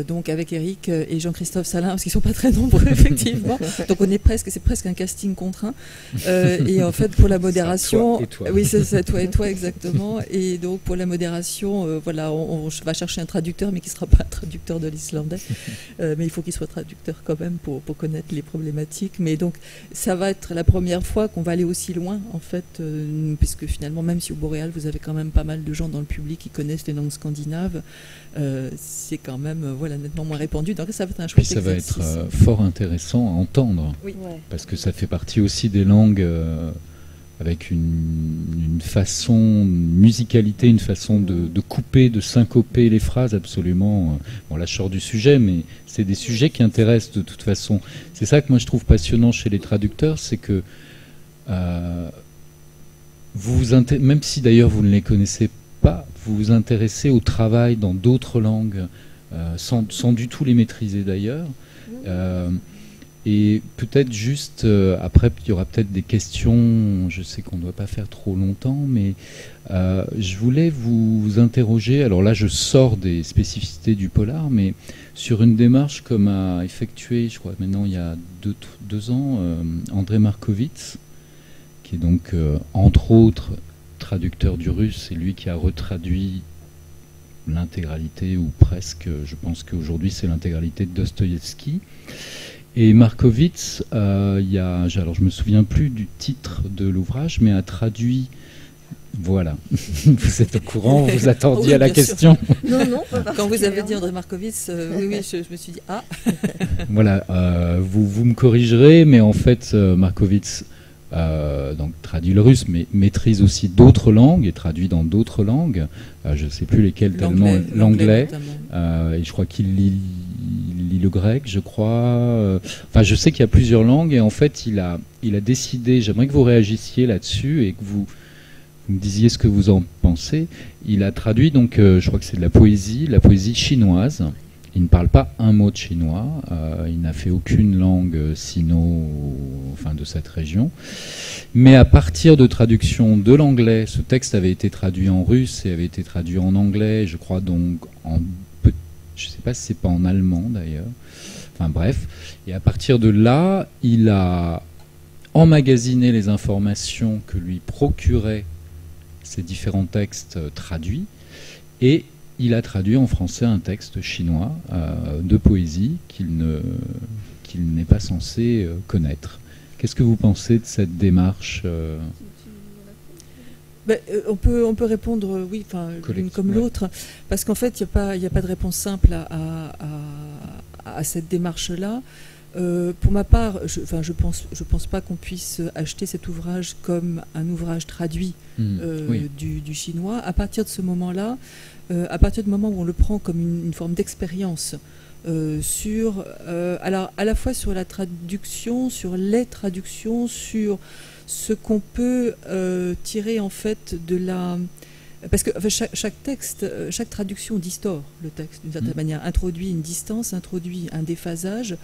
donc avec Éric et Jean-Christophe Salin, parce qu'ils ne sont pas très nombreux effectivement, donc c'est presque un casting contraint, et en fait pour la modération, toi et toi. Oui c'est toi et toi exactement, et donc pour la modération, voilà, on va chercher un traducteur, mais qui ne sera pas un traducteur de l'islandais, mais il faut qu'il soit traducteur quand même pour connaître les problématiques, mais donc ça va être la première fois qu'on va aller aussi loin en fait, puisque finalement même si au Boréal vous avez quand même pas mal de gens dans le public qui connaissent les langues scandinaves, c'est quand même nettement moins répandu, donc ça va être un chouette exercice. Ça va être fort intéressant à entendre, oui. Parce que ça fait partie aussi des langues avec une façon, une musicalité, une façon de couper, de syncoper les phrases absolument. Bon, là je sors du sujet, mais c'est des sujets qui intéressent de toute façon. C'est ça que moi je trouve passionnant chez les traducteurs, c'est que même si d'ailleurs vous ne les connaissez pas, vous vous intéressez au travail dans d'autres langues, sans du tout les maîtriser d'ailleurs. Et peut-être juste, après il y aura peut-être des questions, je sais qu'on ne doit pas faire trop longtemps, mais je voulais vous interroger, alors là je sors des spécificités du polar, mais sur une démarche comme a effectué, je crois maintenant il y a deux ans, André Markovits, qui est donc entre autres traducteur du russe, c'est lui qui a retraduit l'intégralité, ou presque, je pense qu'aujourd'hui c'est l'intégralité de Dostoïevski. Et Markovits, alors je me souviens plus du titre de l'ouvrage, mais a traduit, voilà, vous êtes au courant, vous attendiez oui, à la question. Non, quand vous avez dit André Markovits, oui, je me suis dit, ah. Voilà, vous me corrigerez, mais en fait, Markovits donc traduit le russe, mais maîtrise aussi d'autres langues et traduit dans d'autres langues. Je ne sais plus lesquelles, tellement l'anglais. Et je crois qu'il lit le grec, je crois. Enfin, je sais qu'il y a plusieurs langues et en fait, il a décidé. J'aimerais que vous réagissiez là-dessus et que vous Vous me disiez ce que vous en pensez. Il a traduit, donc, je crois que c'est de la poésie chinoise. Il ne parle pas un mot de chinois. Il n'a fait aucune langue sino, enfin de cette région. Mais à partir de traduction de l'anglais, ce texte avait été traduit en russe et avait été traduit en anglais, je crois donc je ne sais pas si c'est pas en allemand d'ailleurs. Enfin bref. Et à partir de là, il a emmagasiné les informations que lui procuraient ces différents textes traduits, et il a traduit en français un texte chinois de poésie qu'il n'est pas censé connaître. Qu'est-ce que vous pensez de cette démarche on peut répondre oui, l'une comme l'autre, parce qu'en fait, il n'y a pas de réponse simple à cette démarche-là. Pour ma part, je pense pas qu'on puisse acheter cet ouvrage comme un ouvrage traduit du chinois. À partir de ce moment-là, à partir du moment où on le prend comme une forme d'expérience alors à la fois sur la traduction, sur les traductions, sur ce qu'on peut tirer en fait de la... Parce que chaque texte, chaque traduction distord le texte d'une certaine manière, introduit une distance, introduit un déphasage.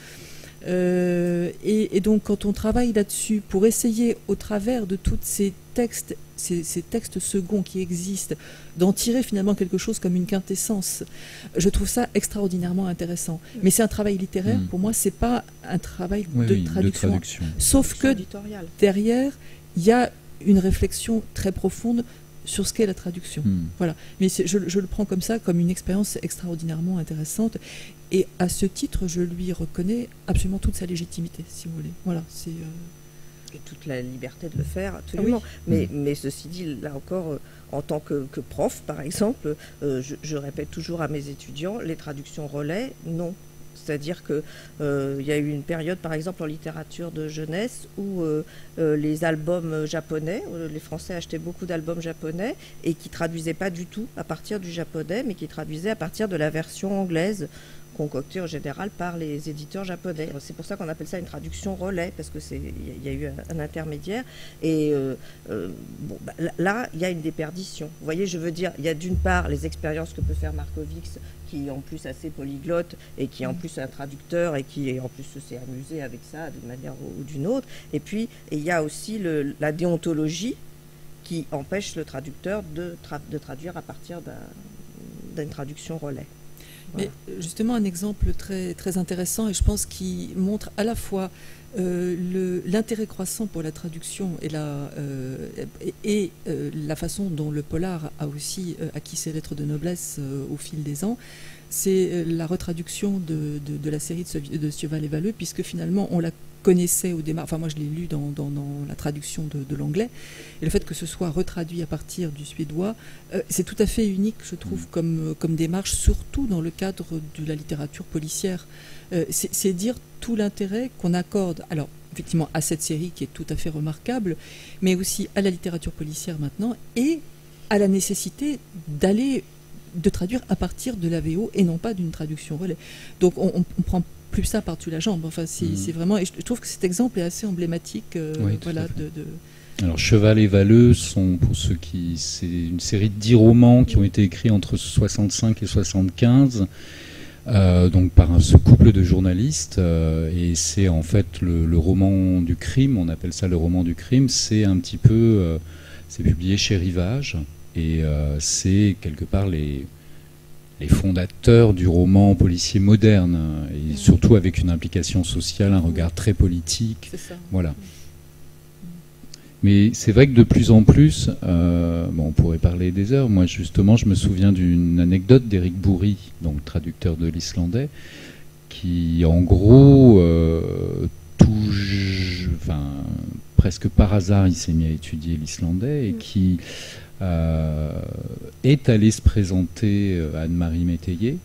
Et donc quand on travaille là-dessus pour essayer au travers de tous ces textes, ces textes seconds qui existent, d'en tirer finalement quelque chose comme une quintessence, je trouve ça extraordinairement intéressant. Mais c'est un travail littéraire, pour moi c'est pas un travail de traduction. Sauf que derrière il y a une réflexion très profonde sur ce qu'est la traduction. Voilà. Mais je le prends comme ça, comme une expérience extraordinairement intéressante. Et à ce titre, je lui reconnais absolument toute sa légitimité, si vous voulez. Voilà, c'est... Et toute la liberté de le faire, absolument. Oui. Mais ceci dit, là encore, en tant que prof, par exemple, je répète toujours à mes étudiants, les traductions relais, non. C'est-à-dire qu'il y a eu une période, par exemple, en littérature de jeunesse, où les albums japonais, les Français achetaient beaucoup d'albums japonais et qui traduisaient pas du tout à partir du japonais, mais qui traduisaient à partir de la version anglaise, concoctée en général par les éditeurs japonais. C'est pour ça qu'on appelle ça une traduction relais, parce que y a eu un intermédiaire. Et là, il y a une déperdition. Vous voyez, je veux dire, il y a d'une part les expériences que peut faire Markovix, qui est en plus assez polyglotte et qui est en plus un traducteur et qui en plus s'est amusé avec ça d'une manière ou d'une autre. Et puis, il y a aussi la déontologie qui empêche le traducteur de traduire à partir d'une traduction relais. Voilà. Mais justement, un exemple très, très intéressant, et je pense qui montre à la fois l'intérêt croissant pour la traduction et la façon dont le polar a aussi acquis ses lettres de noblesse au fil des ans, c'est la retraduction de la série de Sjöwall et Wahlöö, puisque finalement on la connaissait au démarrage, enfin moi je l'ai lu dans la traduction de l'anglais, et le fait que ce soit retraduit à partir du suédois, c'est tout à fait unique, je trouve, comme démarche, surtout dans le cadre de la littérature policière. C'est dire tout l'intérêt qu'on accorde, alors effectivement à cette série qui est tout à fait remarquable, mais aussi à la littérature policière maintenant, et à la nécessité de traduire à partir de la VO et non pas d'une traduction relais. Donc on prend plus ça par-dessus la jambe. Enfin, c'est vraiment... Et je trouve que cet exemple est assez emblématique. Voilà, Alors, Sjöwall et Wahlöö sont, pour ceux qui... C'est une série de 10 romans qui ont été écrits entre 65 et 75, donc par ce couple de journalistes. Et c'est en fait le roman du crime, on appelle ça le roman du crime. C'est un petit peu... c'est publié chez Rivage. Et c'est quelque part les fondateurs du roman policier moderne, et surtout avec une implication sociale, un regard très politique. C'est ça. Voilà. Mais c'est vrai que de plus en plus, on pourrait parler des heures. Moi, justement, je me souviens d'une anecdote d'Éric Bourri, donc traducteur de l'islandais, qui, en gros, presque par hasard, il s'est mis à étudier l'islandais et qui est allé se présenter à Anne-Marie Métayer,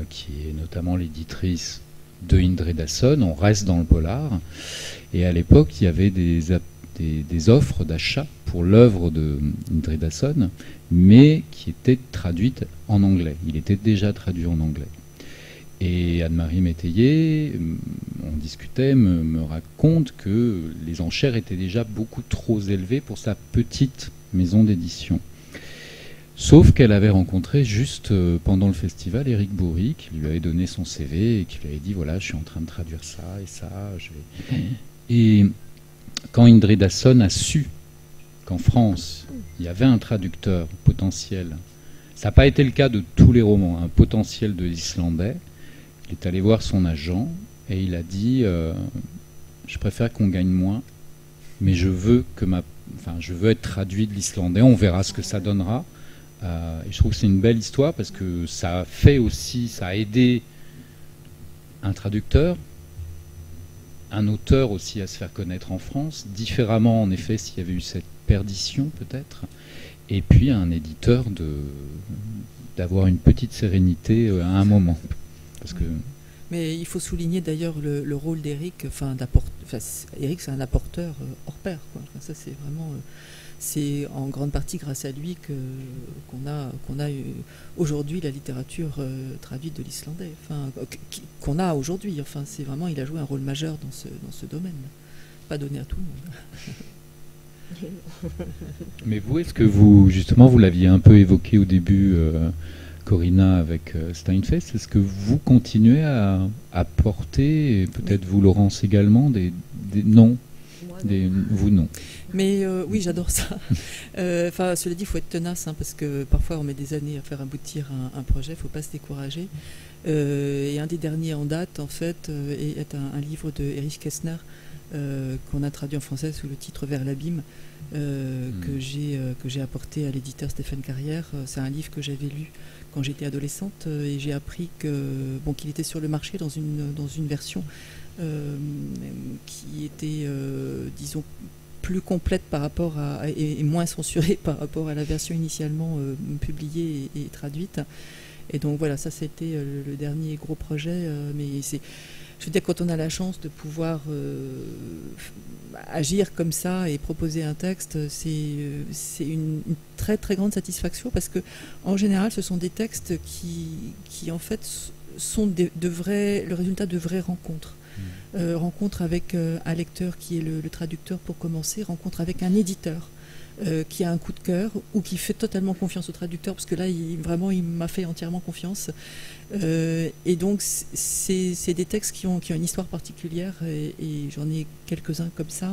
qui est notamment l'éditrice de Indridason. On reste dans le polar. Et à l'époque, il y avait des offres d'achat pour l'œuvre de Indridason, mais qui étaient traduites en anglais. Il était déjà traduit en anglais. Et Anne-Marie Métayer, on discutait, me raconte que les enchères étaient déjà beaucoup trop élevées pour sa petite maison d'édition. Sauf qu'elle avait rencontré juste pendant le festival Éric Bourri, qui lui avait donné son CV et qui lui avait dit voilà, je suis en train de traduire ça et ça. Et quand Indrid Hasson a su qu'en France, il y avait un traducteur potentiel, ça n'a pas été le cas de tous les romans, un potentiel de l'islandais, il est allé voir son agent et il a dit je préfère qu'on gagne moins, mais je veux être traduit de l'islandais, on verra ce que ça donnera. Et je trouve que c'est une belle histoire parce que ça a aidé un traducteur, un auteur aussi à se faire connaître en France, différemment en effet s'il y avait eu cette perdition peut-être, et puis un éditeur d'avoir une petite sérénité à un moment. Parce que... Mais il faut souligner d'ailleurs le rôle d'Éric, Éric c'est un apporteur hors pair, quoi. Enfin, ça c'est vraiment... c'est en grande partie grâce à lui qu'on a aujourd'hui la littérature traduite de l'islandais, enfin, qu'on a aujourd'hui. Enfin, c'est vraiment, il a joué un rôle majeur dans ce domaine. Pas donné à tout le monde. Mais vous, est-ce que vous l'aviez un peu évoqué au début, Corinna, avec Steinfest, est-ce que vous continuez à porter, et peut-être vous, Laurence, également, des noms? Vous, non. Mais oui, j'adore ça. Cela dit, il faut être tenace, hein, parce que parfois on met des années à faire aboutir un projet, il ne faut pas se décourager. Et un des derniers en date, en fait, est un livre de Erich Kästner qu'on a traduit en français sous le titre Vers l'abîme, que j'ai apporté à l'éditeur Stéphane Carrière. C'est un livre que j'avais lu quand j'étais adolescente et j'ai appris qu'il était sur le marché dans une version qui était, disons, plus complète par rapport et moins censurée par rapport à la version initialement publiée et traduite. Et donc voilà, ça c'était le dernier gros projet. Mais je veux dire, quand on a la chance de pouvoir agir comme ça et proposer un texte, c'est une très très grande satisfaction, parce que en général, ce sont des textes qui en fait sont le résultat de vraies rencontres. Rencontre avec un lecteur qui est le traducteur pour commencer, rencontre avec un éditeur qui a un coup de cœur ou qui fait totalement confiance au traducteur, parce que là il m'a fait entièrement confiance, et donc c'est des textes qui ont une histoire particulière, et j'en ai quelques-uns comme ça,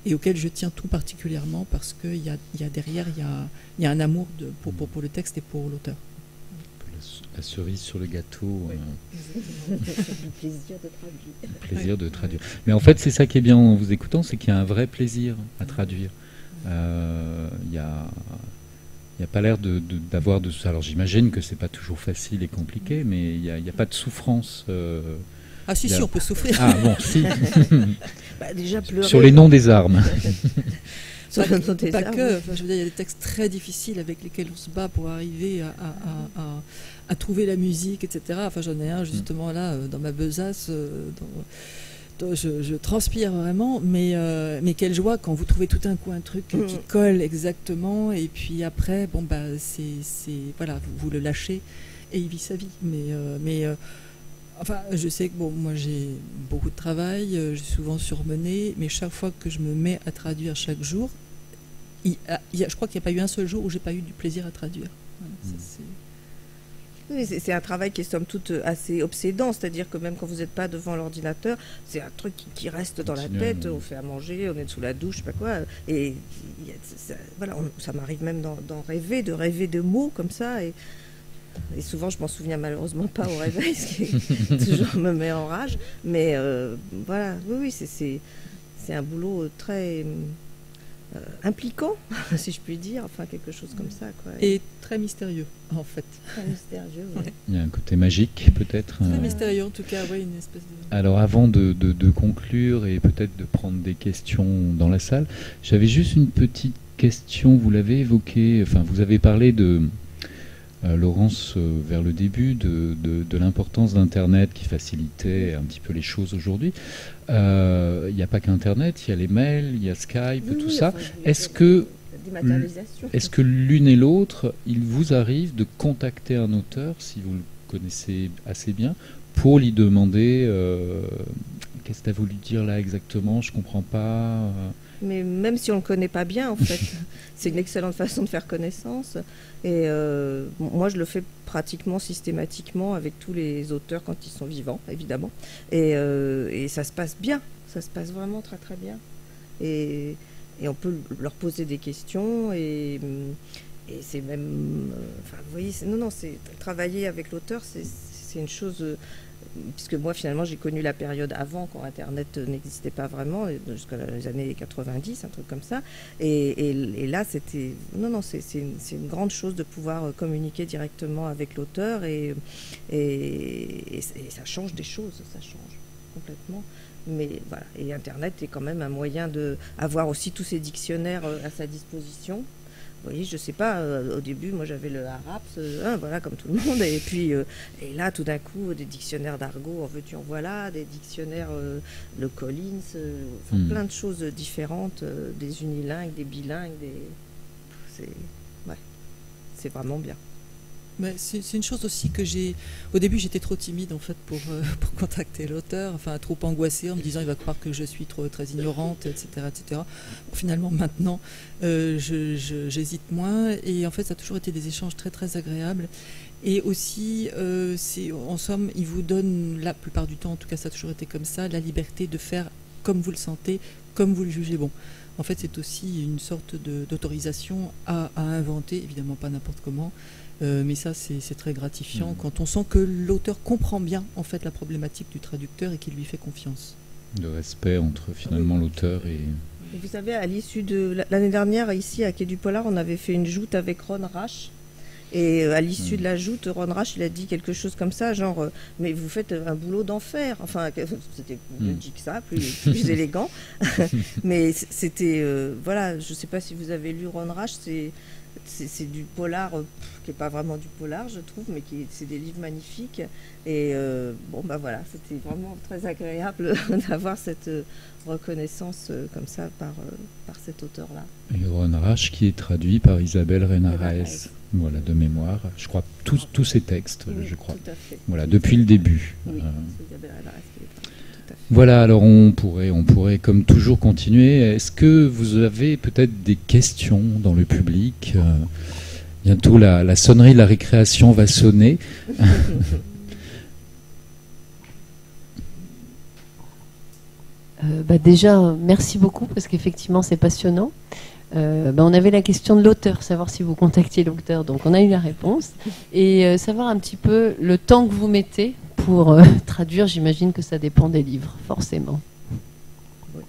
et auxquels je tiens tout particulièrement, parce qu'il y a derrière il y a un amour pour le texte et pour l'auteur. La cerise sur le gâteau. Oui. Le plaisir de traduire. Le plaisir de traduire. Mais en fait, c'est ça qui est bien en vous écoutant, c'est qu'il y a un vrai plaisir à traduire. Il n'y a pas l'air d'avoir de... Alors j'imagine que c'est pas toujours facile et compliqué, mais il n'y a pas de souffrance. Ah si, on peut souffrir. Ah bon, si. Déjà pleurer. Sur les noms des armes. Pas que. Enfin, je veux dire, il y a des textes très difficiles avec lesquels on se bat pour arriver à trouver la musique, etc. Enfin, j'en ai un justement là dans ma besace. Je transpire vraiment, mais quelle joie quand vous trouvez tout d'un coup un truc qui colle exactement, et puis après, voilà, vous le lâchez et il vit sa vie. Enfin, je sais que moi j'ai beaucoup de travail, je suis souvent surmenée, mais chaque fois que je me mets à traduire chaque jour, je crois qu'il n'y a pas eu un seul jour où j'ai pas eu du plaisir à traduire. Voilà, oui, c'est un travail qui est somme toute assez obsédant, c'est-à-dire que même quand vous n'êtes pas devant l'ordinateur, c'est un truc qui reste dans la tête, on fait à manger, on est sous la douche, je sais pas quoi, et voilà, ça m'arrive même d'en rêver, de rêver de mots comme ça, et souvent je m'en souviens malheureusement pas au réveil, ce qui toujours me met en rage, mais voilà, oui, c'est un boulot très impliquant, si je puis dire, enfin quelque chose comme ça, quoi. Et très mystérieux, en fait. Très mystérieux, oui. Il y a un côté magique, peut-être. Très mystérieux, en tout cas, oui, une espèce de... Alors, avant de conclure et peut-être de prendre des questions dans la salle, j'avais juste une petite question. Vous l'avez évoqué, enfin, vous avez parlé de... Laurence, vers le début, de l'importance d'Internet qui facilitait un petit peu les choses aujourd'hui. Il n'y a pas qu'Internet, il y a les mails, il y a Skype, tout ça. Est-ce que l'une et l'autre, il vous arrive de contacter un auteur, si vous le connaissez assez bien, pour lui demander qu'est-ce que tu as voulu dire là exactement, je ne comprends pas. mais même si on ne le connaît pas bien, en fait, c'est une excellente façon de faire connaissance. Et moi, je le fais pratiquement systématiquement avec tous les auteurs quand ils sont vivants, évidemment. Et ça se passe bien, ça se passe vraiment très très bien. Et on peut leur poser des questions et c'est même... enfin, vous voyez, c'est travailler avec l'auteur, c'est une chose... puisque moi, finalement, j'ai connu la période avant, quand Internet n'existait pas vraiment, jusqu'à les années 90, un truc comme ça. Et là, c'était... c'est une grande chose de pouvoir communiquer directement avec l'auteur et ça change des choses, ça change complètement. Mais voilà, et Internet est quand même un moyen d'avoir aussi tous ces dictionnaires à sa disposition. Vous voyez, je sais pas, au début, moi j'avais le Haraps, voilà, comme tout le monde, et puis et là, tout d'un coup, des dictionnaires d'argot, en veux-tu, en voilà, des dictionnaires, le Collins, plein de choses différentes, des unilingues, des bilingues, c'est vraiment bien. Mais c'est une chose aussi que au début j'étais trop timide en fait pour contacter l'auteur, enfin trop angoissée en me disant il va croire que je suis très ignorante, etc. etc. Bon, finalement maintenant j'hésite moins et en fait ça a toujours été des échanges très très agréables et aussi en somme il vous donne la plupart du temps, en tout cas ça a toujours été comme ça, la liberté de faire comme vous le sentez, comme vous le jugez bon. En fait c'est aussi une sorte d'autorisation à inventer, évidemment pas n'importe comment. Mais ça, c'est très gratifiant quand on sent que l'auteur comprend bien en fait la problématique du traducteur et qu'il lui fait confiance. De respect entre finalement l'auteur et... Vous savez, à l'issue de l'année dernière, ici à Quai du Polar, on avait fait une joute avec Ron Rash. Et à l'issue de la joute, Ron Rash, il a dit quelque chose comme ça, genre mais vous faites un boulot d'enfer. Enfin, c'était plus dit que ça, plus élégant. Mais c'était voilà, je ne sais pas si vous avez lu Ron Rash, c'est du polar qui n'est pas vraiment du polar, je trouve, mais c'est des livres magnifiques. Et bon, bah voilà, c'était vraiment très agréable d'avoir cette reconnaissance comme ça par cet auteur-là. Et Ron Rash qui est traduit par Isabelle Renaraes, voilà, de mémoire. Je crois tous ses textes, oui, je crois. Tout à fait. Voilà, depuis le début. Oui, c'est Isabelle Renaraes qui est traduite. Voilà, alors on pourrait comme toujours continuer. Est-ce que vous avez peut-être des questions dans le public? Bientôt la sonnerie de la récréation va sonner. Déjà, merci beaucoup parce qu'effectivement c'est passionnant. On avait la question de l'auteur, savoir si vous contactiez l'auteur, donc on a eu la réponse. Et savoir un petit peu le temps que vous mettez pour traduire, j'imagine que ça dépend des livres, forcément. Oui.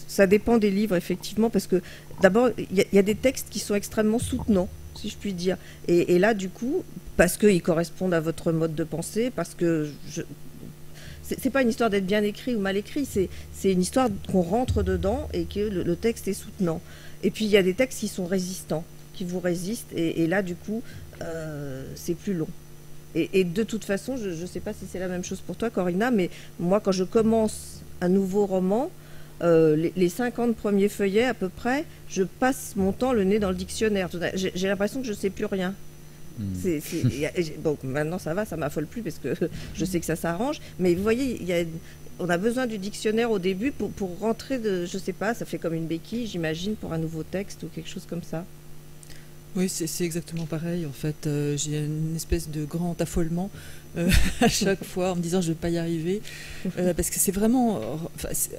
Ça dépend des livres, effectivement, parce que d'abord, il y a des textes qui sont extrêmement soutenants, si je puis dire. Et là, du coup, parce qu'ils correspondent à votre mode de pensée, parce que... C'est pas une histoire d'être bien écrit ou mal écrit, c'est une histoire qu'on rentre dedans et que le texte est soutenant. Et puis, il y a des textes qui sont résistants, qui vous résistent, et là, du coup, c'est plus long. Et de toute façon, je ne sais pas si c'est la même chose pour toi, Corinna, mais moi, quand je commence un nouveau roman, les 50 premiers feuillets à peu près, je passe mon temps le nez dans le dictionnaire. J'ai l'impression que je ne sais plus rien. Donc maintenant ça va, ça m'affole plus parce que je sais que ça s'arrange. Mais vous voyez, on a besoin du dictionnaire au début pour rentrer je sais pas, ça fait comme une béquille, j'imagine, pour un nouveau texte ou quelque chose comme ça. Oui, c'est exactement pareil. En fait, j'ai une espèce de grand affolement à chaque fois en me disant je ne vais pas y arriver. Parce que c'est vraiment...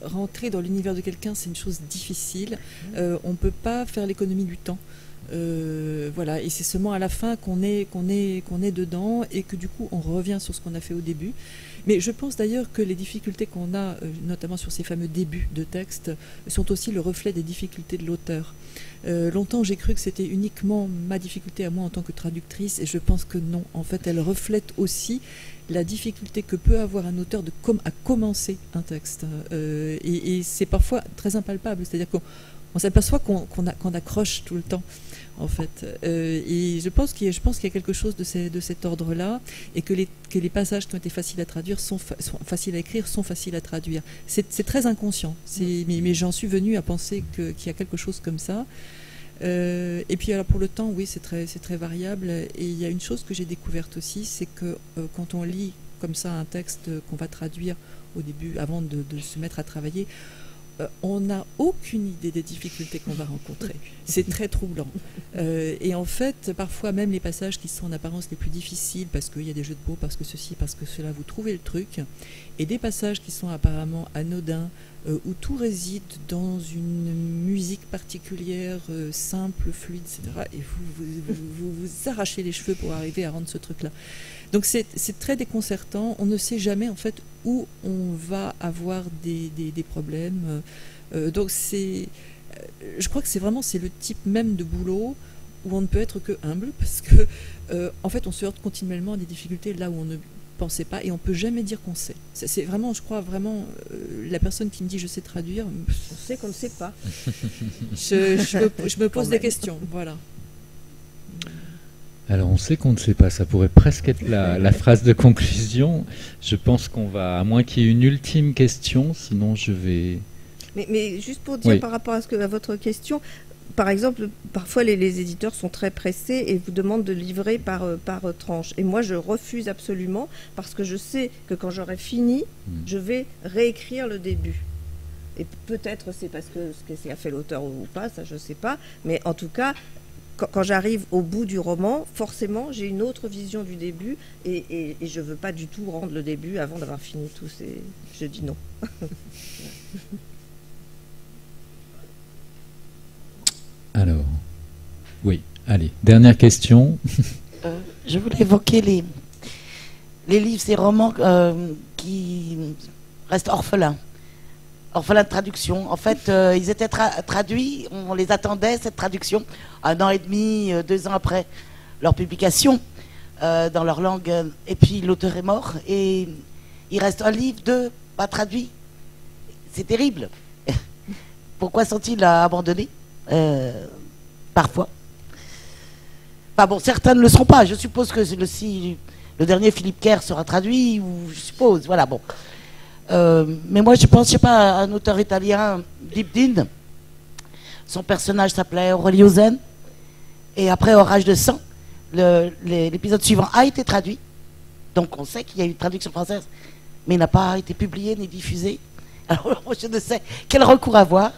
rentrer dans l'univers de quelqu'un, c'est une chose difficile. On ne peut pas faire l'économie du temps. Voilà, et c'est seulement à la fin qu'on est dedans et que du coup on revient sur ce qu'on a fait au début. Mais je pense d'ailleurs que les difficultés qu'on a, notamment sur ces fameux débuts de texte, sont aussi le reflet des difficultés de l'auteur. Longtemps j'ai cru que c'était uniquement ma difficulté à moi en tant que traductrice, et je pense que non. En fait, elle reflète aussi la difficulté que peut avoir un auteur à commencer un texte. Et c'est parfois très impalpable, c'est-à-dire qu'on s'aperçoit qu'on accroche tout le temps, en fait. Et je pense qu'il y a quelque chose de cet ordre-là, et que les passages qui ont été faciles à traduire sont faciles à écrire, sont faciles à traduire. C'est très inconscient, mais j'en suis venue à penser qu'il y a quelque chose comme ça. Et puis alors pour le temps, oui, c'est très variable. Et il y a une chose que j'ai découverte aussi, c'est que quand on lit comme ça un texte qu'on va traduire au début, avant de se mettre à travailler, on n'a aucune idée des difficultés qu'on va rencontrer. C'est très troublant. Et en fait, parfois même les passages qui sont en apparence les plus difficiles, parce qu'il y a des jeux de mots, parce que ceci, parce que cela, vous trouvez le truc, et des passages qui sont apparemment anodins, où tout réside dans une musique particulière, simple, fluide, etc. Et vous arrachez les cheveux pour arriver à rendre ce truc-là. Donc c'est très déconcertant. On ne sait jamais en fait où on va avoir des problèmes. Donc je crois que c'est le type même de boulot où on ne peut être que humble, parce que en fait on se heurte continuellement à des difficultés là où on ne pensait pas, et on peut jamais dire qu'on sait. C'est vraiment, je crois vraiment, la personne qui me dit je sais traduire, On sait qu'on ne sait pas. je me pose des questions. Voilà. Alors, on sait qu'on ne sait pas. Ça pourrait presque être la phrase de conclusion. Je pense qu'on va, à moins qu'il y ait une ultime question, sinon je vais... Mais juste pour dire, par rapport à votre question, par exemple, parfois les éditeurs sont très pressés et vous demandent de livrer par tranche. Et moi, je refuse absolument, parce que je sais que quand j'aurai fini, je vais réécrire le début. Et peut-être c'est parce que ce qu'a fait l'auteur ou pas, ça je ne sais pas. Mais en tout cas, quand j'arrive au bout du roman, forcément, j'ai une autre vision du début et je ne veux pas du tout rendre le début avant d'avoir fini tout. Je dis non. Alors, oui, allez, dernière question. Je voulais évoquer les livres, ces romans qui restent orphelins de traduction. En fait, ils étaient traduits, on les attendait, cette traduction, 1 an et demi, 2 ans après leur publication, dans leur langue, et puis l'auteur est mort, et il reste un livre, 2, pas traduit. C'est terrible. Pourquoi sont-ils abandonnés parfois? Enfin bon, certains ne le seront pas. Je suppose que si le dernier Philippe Kerr sera traduit, ou je suppose, voilà, bon. Mais moi, je pense, je sais pas, un auteur italien, Dibdin, son personnage s'appelait Aurelio Zen, et après Orage de sang, l'épisode suivant a été traduit, donc on sait qu'il y a eu une traduction française, mais il n'a pas été publié ni diffusé. Alors je ne sais quel recours avoir,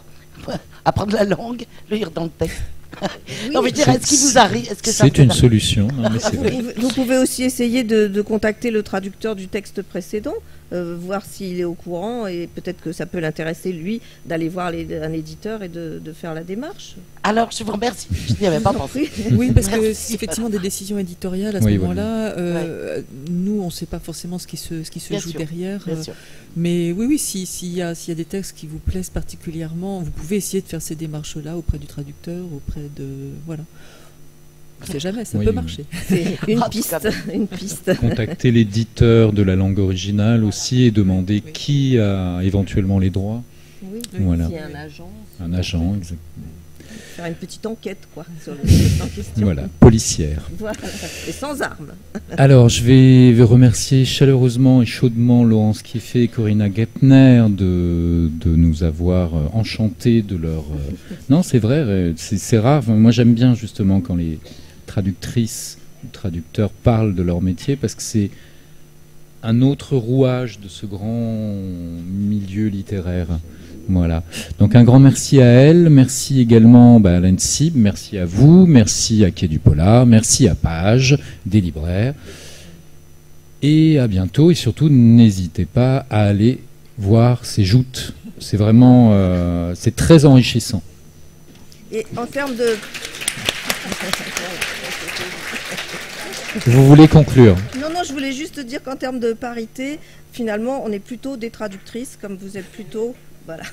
apprendre la langue, le lire dans le texte. Oui, non, mais je dirais, est-ce qu'il vous arrive, est-ce que ça c'est une solution. Non, mais c'est vrai. Vous pouvez aussi essayer de contacter le traducteur du texte précédent, voir s'il est au courant, et peut-être que ça peut l'intéresser, lui, d'aller voir un éditeur et de faire la démarche. Alors, je vous remercie. Je n'y avais pas pensé. Oui, parce que Merci. c'est effectivement des décisions éditoriales à ce moment-là. Nous, on ne sait pas forcément ce qui se joue derrière. Bien sûr. Mais oui, s'il y a des textes qui vous plaisent particulièrement, vous pouvez essayer de faire ces démarches-là auprès du traducteur, auprès de... Voilà. On ne sait jamais, ça peut marcher. C'est une piste. Contacter l'éditeur de la langue originale aussi et demander qui a éventuellement les droits. Oui, voilà. s'il y a un agent. Un agent, exactement. Faire une petite enquête, quoi, sur le texte en question. Voilà, policière. Voilà, et sans armes. Alors, je vais remercier chaleureusement et chaudement Laurence Kieffé et Corinna Gepner de nous avoir enchantés de leur... Non, c'est vrai, c'est rare. Moi, j'aime bien justement quand les traductrices ou traducteurs parlent de leur métier, parce que c'est un autre rouage de ce grand milieu littéraire. Voilà. Donc un grand merci à elle, merci également à l'ENSIB, merci à vous, merci à Quai du Polar, merci à Page, des libraires. Et à bientôt, et surtout n'hésitez pas à aller voir ces joutes. C'est vraiment, c'est très enrichissant. Et en termes de... Vous voulez conclure? Non, je voulais juste dire qu'en termes de parité, finalement, on est plutôt des traductrices, comme vous êtes plutôt... Voilà.